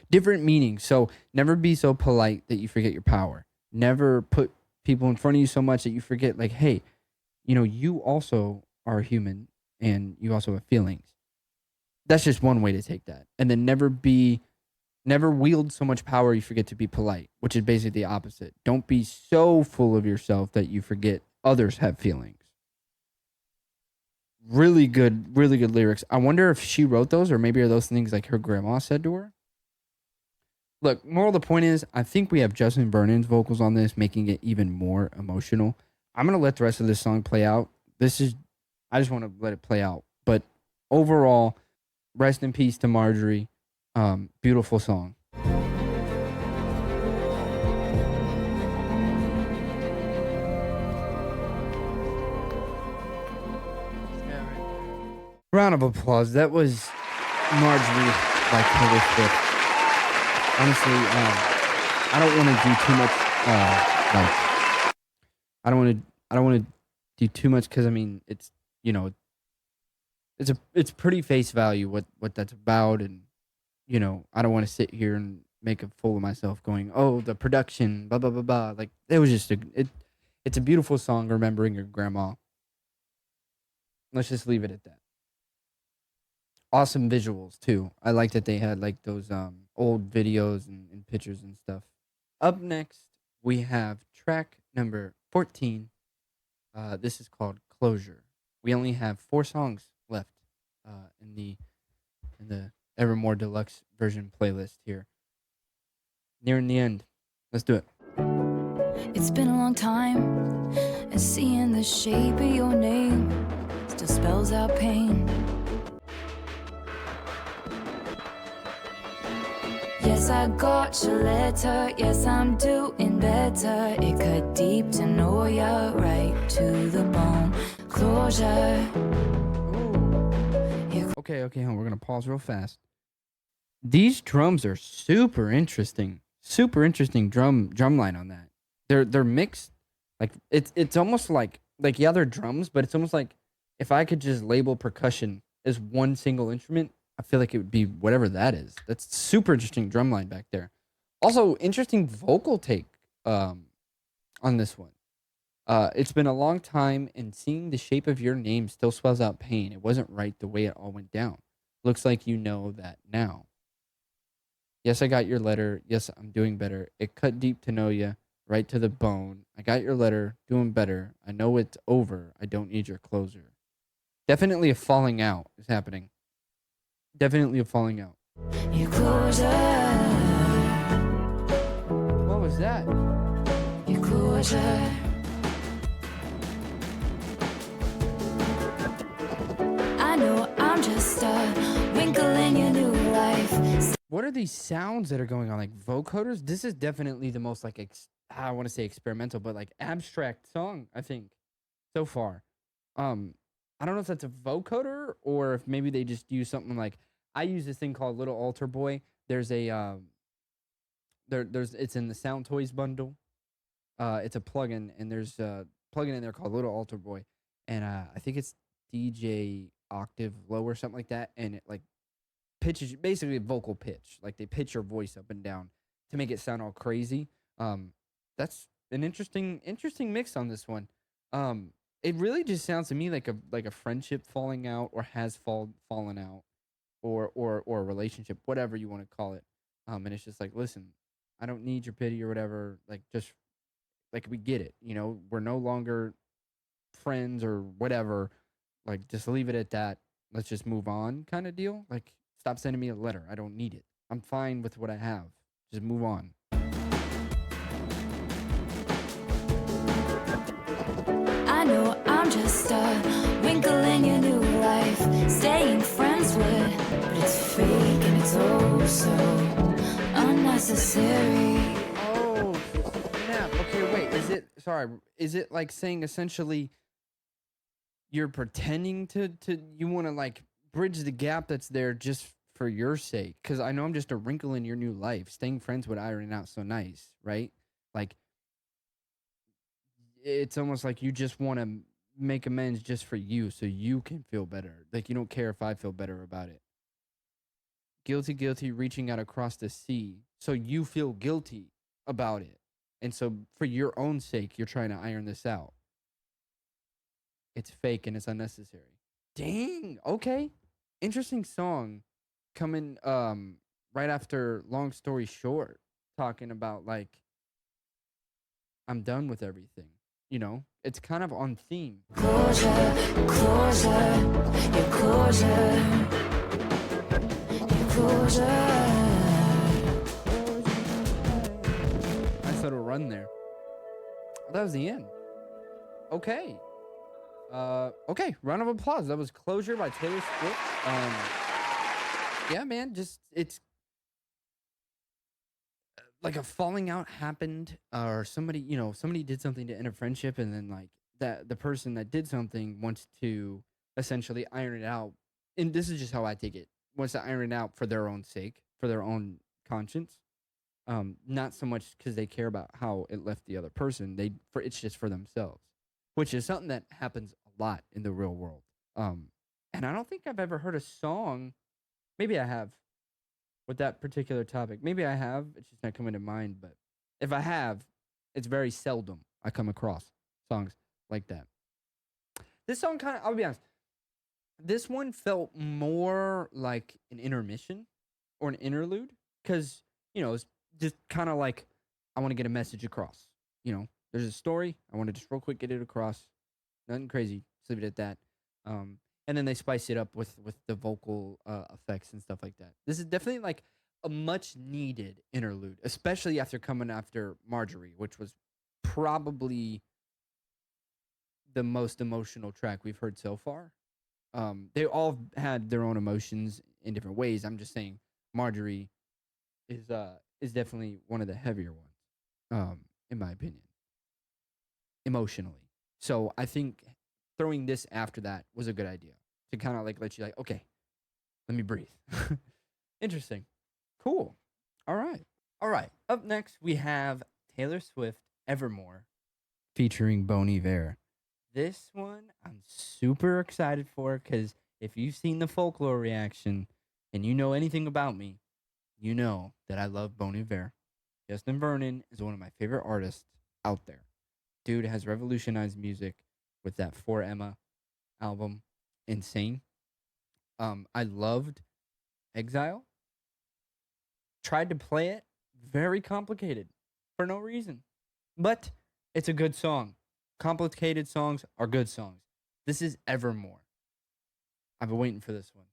Different meanings. So never be so polite that you forget your power. Never put people in front of you so much that you forget, like, hey, you also are human and you also have feelings. That's just one way to take that. And then never wield so much power you forget to be polite, which is basically the opposite. Don't be so full of yourself that you forget others have feelings. Really good lyrics. I wonder if she wrote those, or maybe are those things like her grandma said to her. Look, moral of the point is, I think we have Justin Vernon's vocals on this, making it even more emotional. I'm gonna let the rest of this song play out. I just want to let it play out. But overall, rest in peace to Marjorie. Beautiful song. Round of applause. That was Marjorie by Taylor Swift. Honestly, I don't want to do too much. I don't want to do too much because I mean it's it's pretty face value what that's about, and I don't want to sit here and make a fool of myself going, oh, the production, blah blah blah blah. Like it was just it's a beautiful song remembering your grandma. Let's just leave it at that. Awesome visuals too. I like that they had like those old videos and pictures and stuff. Up next, we have track number 14. This is called Closure. We only have 4 songs left in the Evermore Deluxe version playlist here. Nearing the end. Let's do it. It's been a long time, and seeing the shape of your name still spells out pain. Yes, I got your letter. Yes, I'm doing better. It cut deep to know ya, right to the bone. Closure. Okay, we're gonna pause real fast. These drums are super interesting. Super interesting drum line on that. They're mixed. Like it's almost like yeah, they're drums, but it's almost like if I could just label percussion as one single instrument, I feel like it would be whatever that is. That's super interesting drum line back there. Also, interesting vocal take on this one. It's been a long time, and seeing the shape of your name still spells out pain. It wasn't right the way it all went down. Looks like you know that now. Yes, I got your letter. Yes, I'm doing better. It cut deep to know ya, right to the bone. I got your letter, doing better. I know it's over. I don't need your closure. Definitely a falling out is happening. Definitely a falling out. Your closure. What was that? Your closure. I know I'm just a wrinkle in your new life. What are these sounds that are going on? Like vocoders? This is definitely the most like I want to say experimental, but like abstract song, I think, so far. I don't know if that's a vocoder or if maybe they just use something like I use this thing called Little Altar Boy. There's a there's it's in the Sound Toys bundle. It's a plugin, and there's a plugin in there called Little Altar Boy, and I think it's DJ octave low or something like that, and it like pitches basically vocal pitch, like they pitch your voice up and down to make it sound all crazy. That's an interesting mix on this one. It really just sounds to me like a friendship falling out or has fallen out, or a relationship, whatever you want to call it. And it's just like, listen, I don't need your pity or whatever. Like, just like we get it, we're no longer friends or whatever. Like, just leave it at that. Let's just move on, kind of deal. Like, stop sending me a letter. I don't need it. I'm fine with what I have. Just move on. I know I'm just a wrinkle in your new life. Staying friends with, but it's fake and it's oh so unnecessary. Oh, snap. Okay, wait. Is it like saying essentially you're pretending to you want to like bridge the gap that's there just for your sake? Because I know I'm just a wrinkle in your new life. Staying friends with iron not so nice, right? Like, it's almost like you just want to make amends just for you so you can feel better. Like, you don't care if I feel better about it. Guilty, guilty, reaching out across the sea. So you feel guilty about it. And so for your own sake, you're trying to iron this out. It's fake and it's unnecessary. Dang. Okay. Interesting song coming right after Long Story Short, talking about like I'm done with everything. You know, it's kind of on theme. Closure, closure, your closure, your closure. Nice little run there. That was the end. Okay. Okay, round of applause. That was Closure by Taylor Swift. Yeah, man, just it's like a falling out happened, or somebody, somebody did something to end a friendship, and then like that the person that did something wants to essentially iron it out. And this is just how I take it. Wants to iron it out for their own sake, for their own conscience. Not so much because they care about how it left the other person. It's just for themselves, which is something that happens a lot in the real world. And I don't think I've ever heard a song. Maybe I have with that particular topic. Maybe I have. It's just not coming to mind. But if I have, it's very seldom I come across songs like that. This song kind of, I'll be honest, this one felt more like an intermission or an interlude because, it's just kind of like I want to get a message across. There's a story. I want to just real quick get it across. Nothing crazy. Just leave it at that. And then they spice it up with the vocal effects and stuff like that. This is definitely like a much needed interlude, especially after coming after Marjorie, which was probably the most emotional track we've heard so far. They all had their own emotions in different ways. I'm just saying Marjorie is definitely one of the heavier ones, in my opinion, emotionally. So I think throwing this after that was a good idea to kind of like let you like, okay, let me breathe. Interesting. Cool. All right. Up next, we have Taylor Swift, Evermore, featuring Bon Iver. This one I'm super excited for because if you've seen the folklore reaction and you know anything about me, you know that I love Bon Iver. Justin Vernon is one of my favorite artists out there. Dude has revolutionized music with that For Emma album. Insane. I loved Exile. Tried to play it. Very complicated. For no reason. But it's a good song. Complicated songs are good songs. This is Evermore. I've been waiting for this one.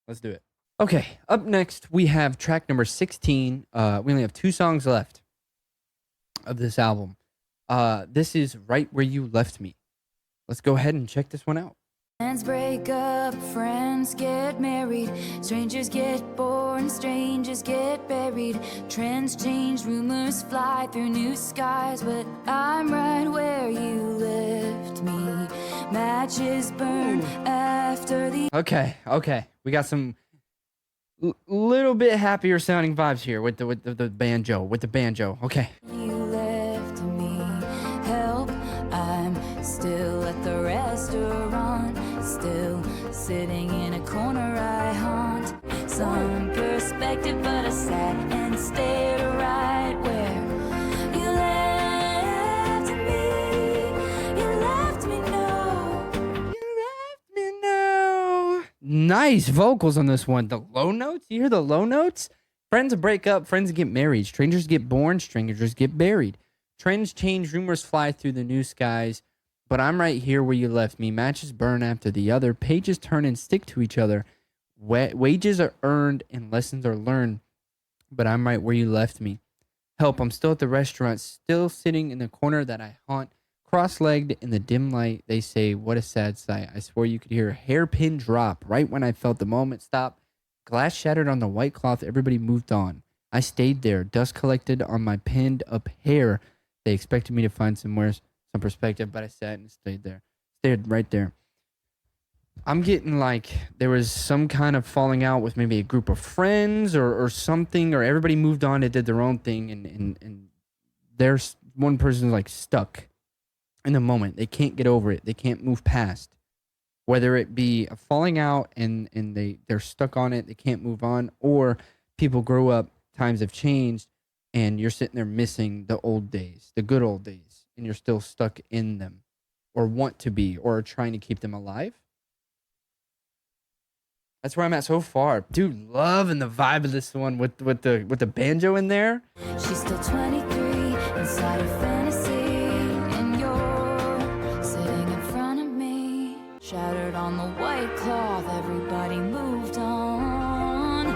Let's do it. Okay, up next, we have track number 16. We only have 2 songs left of this album. This is Right Where You Left Me. Let's go ahead and check this one out. Friends break up, friends get married, strangers get born, strangers get buried, trends change, rumors fly through new skies, but I'm right where you left me. Matches burn after the... Okay. We got some little bit happier sounding vibes here with the banjo. Okay. You left me. Help, I'm still at the restaurant, still sitting in a corner I haunt. Some perspective, but I sat and stared right where you left me. You left me, no. No. Nice vocals on this one. The low notes, you hear the low notes? Friends break up, friends get married, strangers get born, strangers get buried. Trends change, rumors fly through the new skies, but I'm right here where you left me. Matches burn after the other, pages turn and stick to each other. Wages are earned and lessons are learned, but I'm right where you left me. Help, I'm still at the restaurant, still sitting in the corner that I haunt. Cross-legged in the dim light, they say, what a sad sight. I swore you could hear a hairpin drop right when I felt the moment stop. Glass shattered on the white cloth, everybody moved on. I stayed there, dust collected on my pinned up hair. They expected me to find some perspective, but I sat and stayed there. Stayed right there. I'm getting like there was some kind of falling out with maybe a group of friends or something, or everybody moved on and did their own thing, and there's one person like stuck in the moment. They can't get over it. They can't move past. whether it be a falling out and they're stuck on it, they can't move on, or people grow up, times have changed, and you're sitting there missing the old days, the good old days, and you're still stuck in them, or want to be, or are trying to keep them alive. That's where I'm at so far, dude. Loving the vibe of this one with the banjo in there. She's still 23 inside a fantasy, and you're sitting in front of me. Shattered on the white cloth, everybody moved on.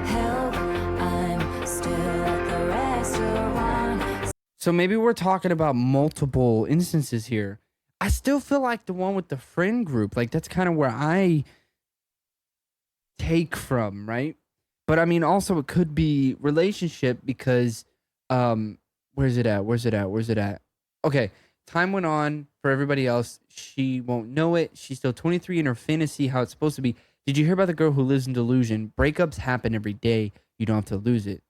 Help, I'm still at the restaurant. So maybe we're talking about multiple instances here. I still feel like the one with the friend group, like that's kind of where I take from, right? But I mean, also it could be relationship because, where's it at? Where's it at? Where's it at? Okay, time went on for everybody else. She won't know it. She's still 23 in her fantasy, how it's supposed to be. Did you hear about the girl who lives in delusion? Breakups happen every day. You don't have to lose it.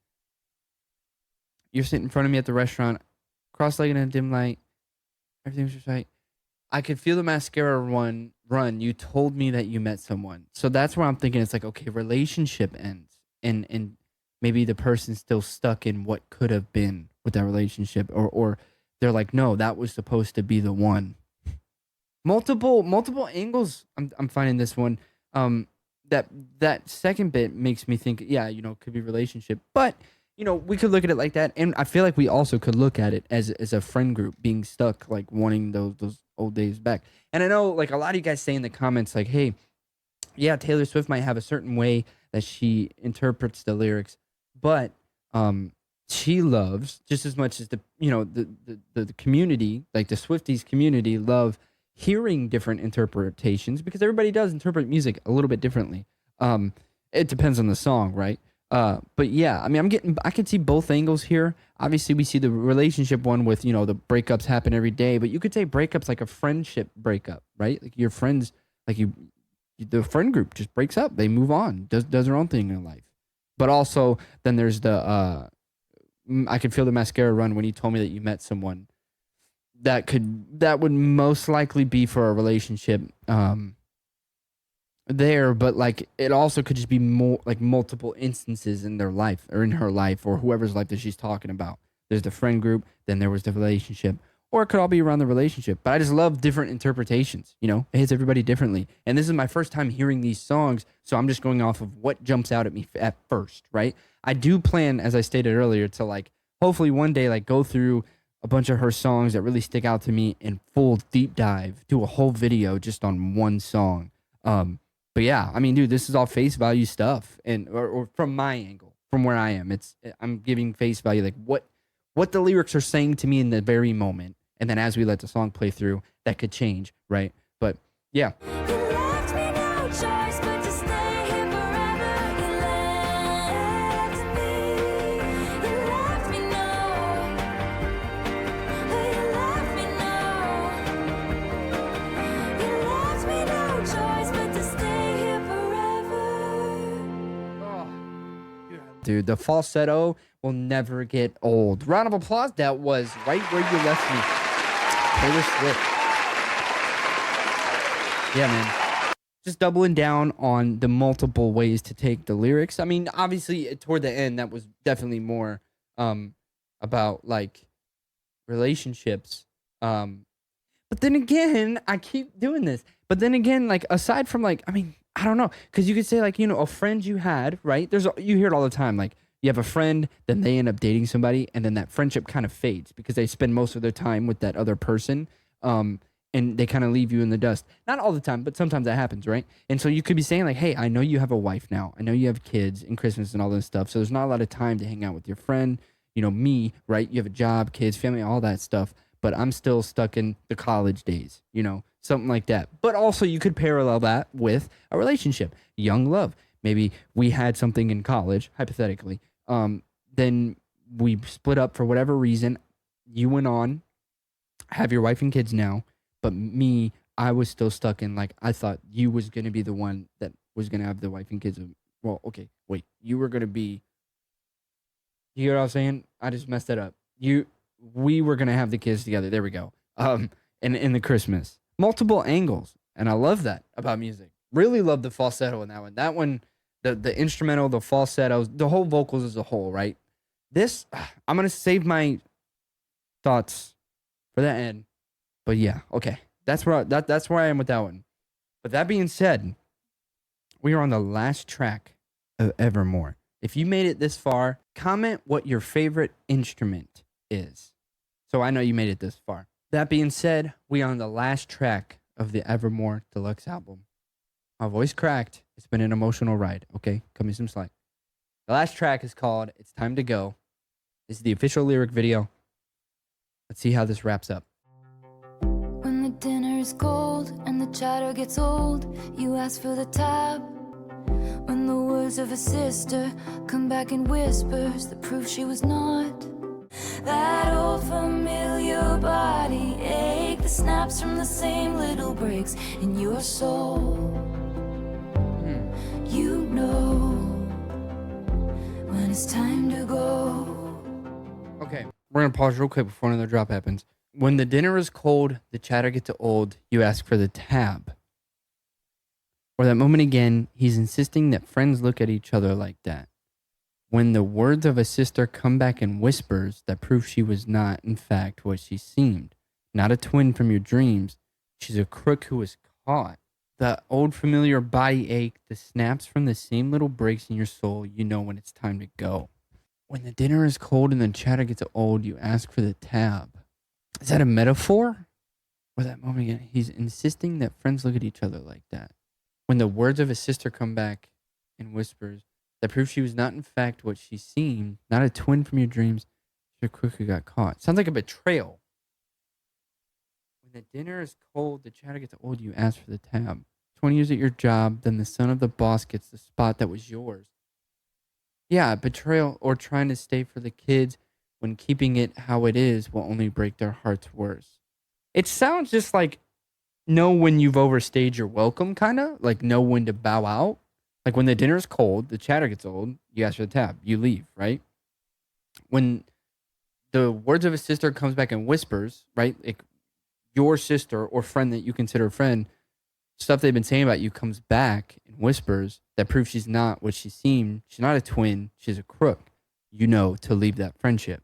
You're sitting in front of me at the restaurant, cross-legged in a dim light. Everything's just right. I could feel the mascara run. You told me that you met someone. So that's where I'm thinking it's like, okay, relationship ends. And maybe the person's still stuck in what could have been with that relationship. Or they're like, no, that was supposed to be the one. Multiple angles. I'm finding this one. That second bit makes me think, yeah, it could be relationship. But we could look at it like that, and I feel like we also could look at it as a friend group being stuck, like wanting those old days back. And I know, like, a lot of you guys say in the comments, like, hey, yeah, Taylor Swift might have a certain way that she interprets the lyrics, but she loves just as much as the community, like the Swifties community, love hearing different interpretations because everybody does interpret music a little bit differently. It depends on the song, right? But yeah, I mean, I can see both angles here. Obviously, we see the relationship one with, the breakups happen every day, but you could say breakups like a friendship breakup, right? Like your friends, like the friend group just breaks up. They move on, does their own thing in life. But also, then there's I could feel the mascara run when you told me that you met someone that would most likely be for a relationship, there, but like it also could just be more like multiple instances in their life or in her life or whoever's life that she's talking about. There's the friend group, then there was the relationship, or it could all be around the relationship. But I just love different interpretations. It hits everybody differently. And this is my first time hearing these songs, so I'm just going off of what jumps out at me at first, right? I do plan, as I stated earlier, to like hopefully one day like go through a bunch of her songs that really stick out to me in full deep dive, do a whole video just on one song. But yeah, I mean, dude, this is all face value stuff, and or from my angle, from where I am, I'm giving face value, like what the lyrics are saying to me in the very moment, and then as we let the song play through, that could change, right? But yeah, You left me no choice but to stay here forever. You left me. You left me no. You left me no. You left me no choice but to stay here forever. dude, the falsetto will never get old. Round of applause. That was right where you left me, Taylor Swift. Yeah, man. Just doubling down on the multiple ways to take the lyrics. I mean, obviously, toward the end, that was definitely more about like relationships. But then again, I keep doing this. But then again, like aside from like, I mean, I don't know, because you could say like, a friend you had, right? You hear it all the time, like you have a friend, then they end up dating somebody, and then that friendship kind of fades because they spend most of their time with that other person. And they kind of leave you in the dust. Not all the time, but sometimes that happens, right? And so you could be saying like, hey, I know you have a wife now. I know you have kids and Christmas and all this stuff. So there's not a lot of time to hang out with your friend. Me, right? You have a job, kids, family, all that stuff. But I'm still stuck in the college days, something like that. But also you could parallel that with a relationship, young love. Maybe we had something in college, hypothetically. Then we split up for whatever reason. You went on, have your wife and kids now. But me, I was still stuck in like, I thought you was going to be the one that was going to have the wife and kids. Well, okay, wait, you were going to be, you hear what I was saying? I just messed that up. We were going to have the kids together. There we go. And in the Christmas, multiple angles. And I love that about music. Really love the falsetto in that one. That one, the instrumental, the falsettos, the whole vocals as a whole, right? This, I'm going to save my thoughts for that end. But yeah, okay. That's where I am with that one. But that being said, we are on the last track of Evermore. If you made it this far, comment what your favorite instrument is. So I know you made it this far. That being said, we are on the last track of the Evermore Deluxe album. My voice cracked. It's been an emotional ride. Okay, cut me some slack. The last track is called It's Time to Go. This is the official lyric video. Let's see how this wraps up. When the dinner is cold and the chatter gets old, you ask for the tab. When the words of a sister come back in whispers that prove she was not. That old familiar body ache that snaps from the same little breaks in your soul. You know when it's time to go. Okay, we're going to pause real quick before another drop happens. When the dinner is cold, the chatter gets old, you ask for the tab. Or that moment again, he's insisting that friends look at each other like that. When the words of a sister come back in whispers that prove she was not, in fact, what she seemed. Not a twin from your dreams. She's a crook who was caught. The old familiar body ache, the snaps from the same little breaks in your soul, you know when it's time to go. When the dinner is cold and the chatter gets old, you ask for the tab. Is that a metaphor? Or that moment again, he's insisting that friends look at each other like that. When the words of a sister come back in whispers that prove she was not in fact what she seemed, not a twin from your dreams, she quickly got caught. Sounds like a betrayal. When the dinner is cold, the chatter gets old, you ask for the tab. 20 years at your job, then the son of the boss gets the spot that was yours. Yeah, betrayal or trying to stay for the kids when keeping it how it is will only break their hearts worse. It sounds just like know when you've overstayed your welcome, kind of like know when to bow out. Like when the dinner is cold, the chatter gets old, you ask for the tab, you leave, right? When the words of a sister comes back and whispers, right? Like your sister or friend that you consider a friend, stuff they've been saying about you comes back and whispers that proves she's not what she seemed. She's not a twin. She's a crook. You know to leave that friendship.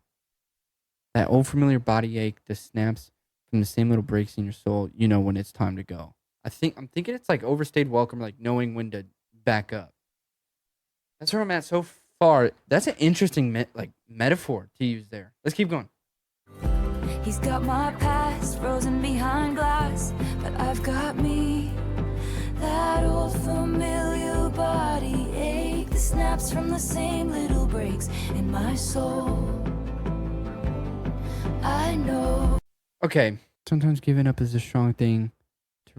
That old familiar body ache, the snaps from the same little breaks in your soul, you know when it's time to go. I'm thinking it's like overstayed welcome, like knowing when to back up. That's where I'm at so far. That's an interesting metaphor to use there. Let's keep going. He's got my past frozen behind glass, but I've got me. That old familiar body ache that snaps from the same little breaks in my soul. I know. Okay, sometimes giving up is a strong thing.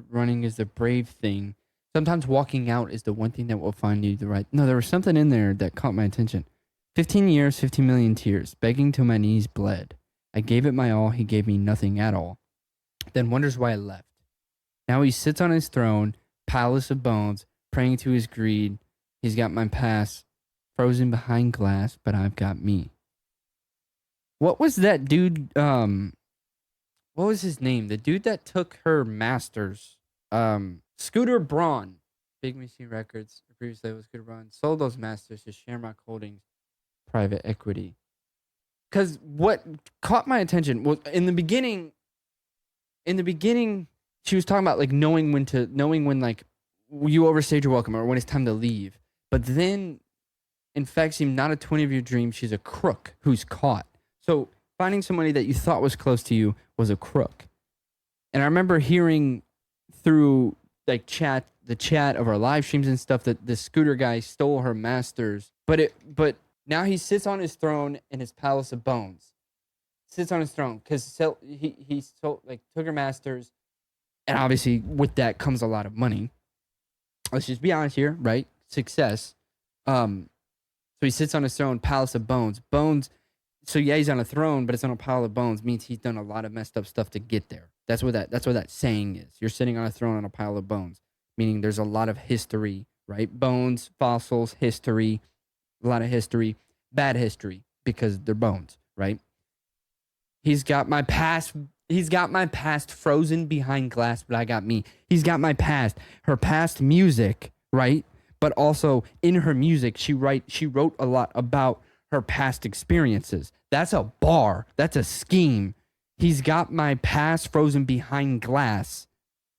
Running is the brave thing. Sometimes walking out is the one thing that will find you the right. No, there was something in there that caught my attention. 15 years, 15 million tears, begging till my knees bled. I gave it my all, he gave me nothing at all. Then wonders why I left. Now he sits on his throne, palace of bones, praying to his greed. He's got my past, frozen behind glass, but I've got me. What was that dude, what was his name? The dude that took her masters, Scooter Braun, Big Machine Records, previously was Scooter Braun, sold those masters to Shamrock Holdings Private Equity. Because what caught my attention was in the beginning, she was talking about like knowing when like you overstayed your welcome or when it's time to leave. But then, in fact, seemed not a twin of your dreams. She's a crook who's caught. So finding somebody that you thought was close to you was a crook. And I remember hearing through like the chat of our live streams and stuff that the Scooter guy stole her masters. But now he sits on his throne in his palace of bones. Sits on his throne because he took her masters, and obviously with that comes a lot of money. Let's just be honest here, right? Success. So he sits on his throne, palace of bones. Bones. So yeah, he's on a throne, but it's on a pile of bones. Means he's done a lot of messed up stuff to get there. That's what that saying is. You're sitting on a throne on a pile of bones, meaning there's a lot of history, right? Bones, fossils, history, a lot of history, bad history because they're bones, right? He's got my past He's got my past frozen behind glass, but I got me. He's got my past, her past music, right? But also in her music, she wrote a lot about her past experiences. That's a bar. That's a scheme. He's got my past frozen behind glass,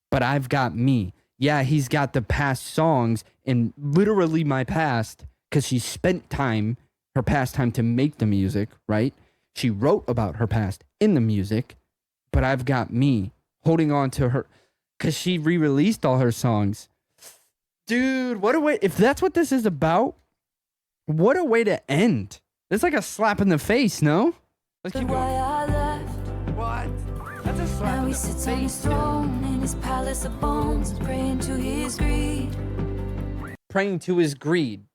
but I've got me. Yeah, he's got the past songs and literally my past because she spent her past time to make the music, right? She wrote about her past in the music, but I've got me holding on to her because she re-released all her songs. Dude, what a way. If that's what this is about, what a way to end. It's like a slap in the face, no? Let's keep Why going. I left. What? That's a slap Now in he the sits on his face. throne in his palace of bones, praying to his greed. Praying to his greed.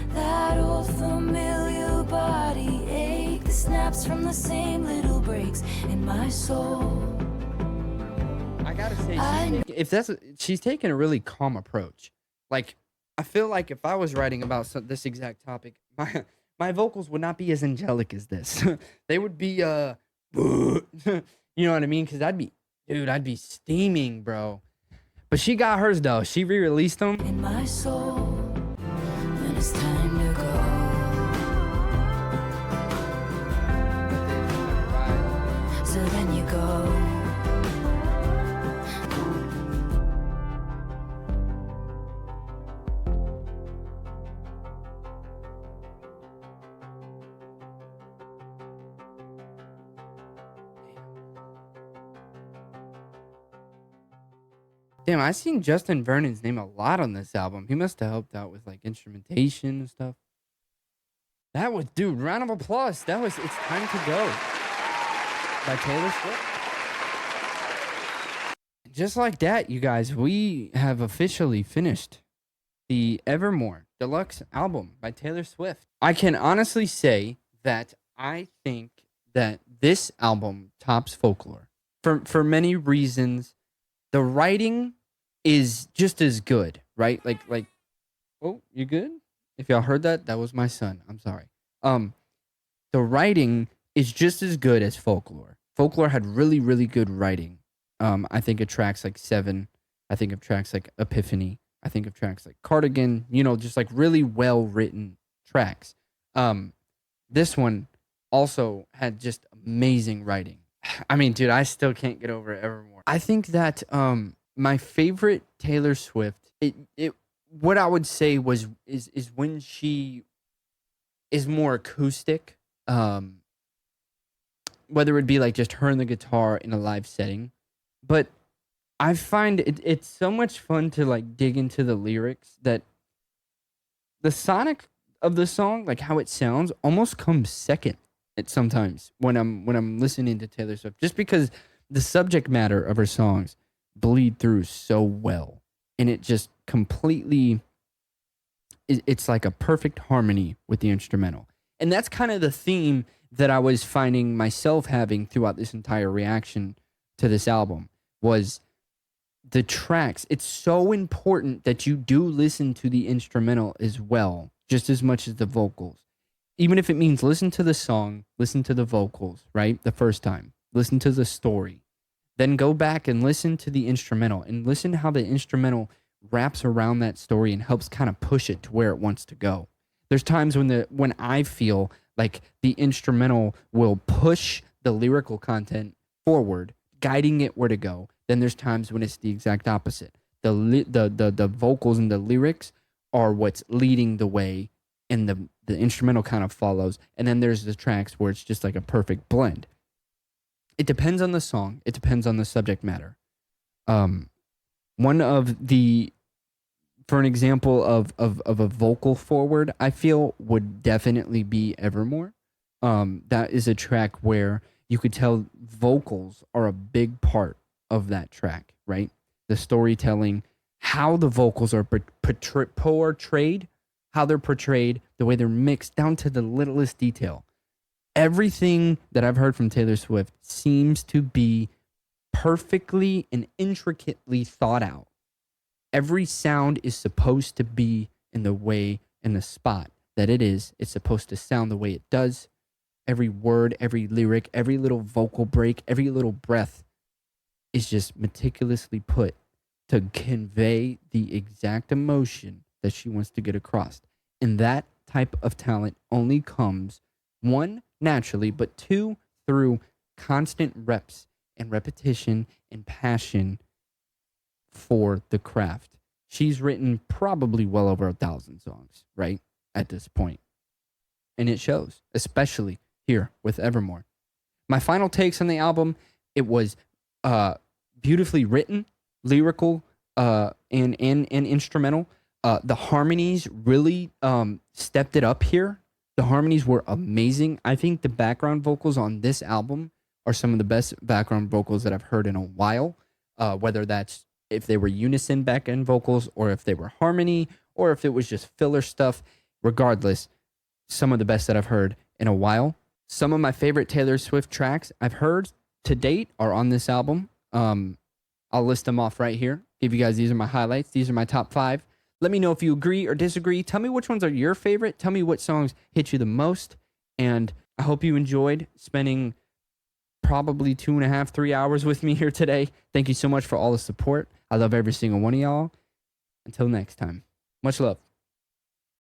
That old familiar body ache that snaps from the same little breaks in my soul. I gotta say, she's taking a really calm approach. Like, I feel like if I was writing about this exact topic, my vocals would not be as angelic as this. They would be, you know what I mean? Because I'd be steaming, bro. But she got hers though. She re-released them. In my soul, when it's time to go. So then you go. Damn, I seen Justin Vernon's name a lot on this album. He must have helped out with like instrumentation and stuff. That was, dude, round of applause. That was It's Time to Go by Taylor Swift. Just like that, you guys, we have officially finished the Evermore Deluxe album by Taylor Swift. I can honestly say that I think that this album tops Folklore for many reasons. The writing is just as good, right? Like, oh, you good? If y'all heard that, that was my son. I'm sorry. The writing is just as good as Folklore. Folklore had really, really good writing. I think of tracks like Seven. I think of tracks like Epiphany. I think of tracks like Cardigan. You know, just like really well written tracks. This one also had just amazing writing. I mean, dude, I still can't get over Evermore. I think that my favorite Taylor Swift, what I would say is when she is more acoustic, whether it be like just her and the guitar in a live setting. But I find it's so much fun to like dig into the lyrics that the sonic of the song, like how it sounds, almost comes second sometimes when I'm listening to Taylor Swift, just because the subject matter of her songs bleed through so well, and it just completely it's like a perfect harmony with the instrumental. And that's kind of the theme that I was finding myself having throughout this entire reaction to this album was the tracks. It's so important that you do listen to the instrumental as well, just as much as the vocals. Even if it means listen to the song, listen to the vocals, right? The first time. Listen to the story. Then go back and listen to the instrumental and listen how the instrumental wraps around that story and helps kind of push it to where it wants to go. There's times when I feel like the instrumental will push the lyrical content forward, guiding it where to go. Then there's times when it's the exact opposite. The vocals and the lyrics are what's leading the way, and the instrumental kind of follows. And then there's the tracks where it's just like a perfect blend. It depends on the song. It depends on the subject matter. For an example of a vocal forward, I feel would definitely be Evermore. That is a track where you could tell vocals are a big part of that track, right? The storytelling, how the vocals are portrayed, how they're portrayed, the way they're mixed down to the littlest detail. Everything that I've heard from Taylor Swift seems to be perfectly and intricately thought out. Every sound is supposed to be in the way, in the spot that it is. It's supposed to sound the way it does. Every word, every lyric, every little vocal break, every little breath is just meticulously put to convey the exact emotion that she wants to get across. And that type of talent only comes, one, naturally, but two, through constant reps and repetition and passion for the craft. She's written probably well over 1,000 songs, right? At this point. And it shows, especially here with Evermore. My final takes on the album, it was beautifully written, lyrical, and instrumental. The harmonies really stepped it up here. The harmonies were amazing. I think the background vocals on this album are some of the best background vocals that I've heard in a while. Whether that's if they were unison back-end vocals or if they were harmony or if it was just filler stuff. Regardless, some of the best that I've heard in a while. Some of my favorite Taylor Swift tracks I've heard to date are on this album. I'll list them off right here. Give you guys, these are my highlights. These are my top 5. Let me know if you agree or disagree. Tell me which ones are your favorite. Tell me what songs hit you the most. And I hope you enjoyed spending probably 2.5, 3 hours with me here today. Thank you so much for all the support. I love every single one of y'all. Until next time, much love.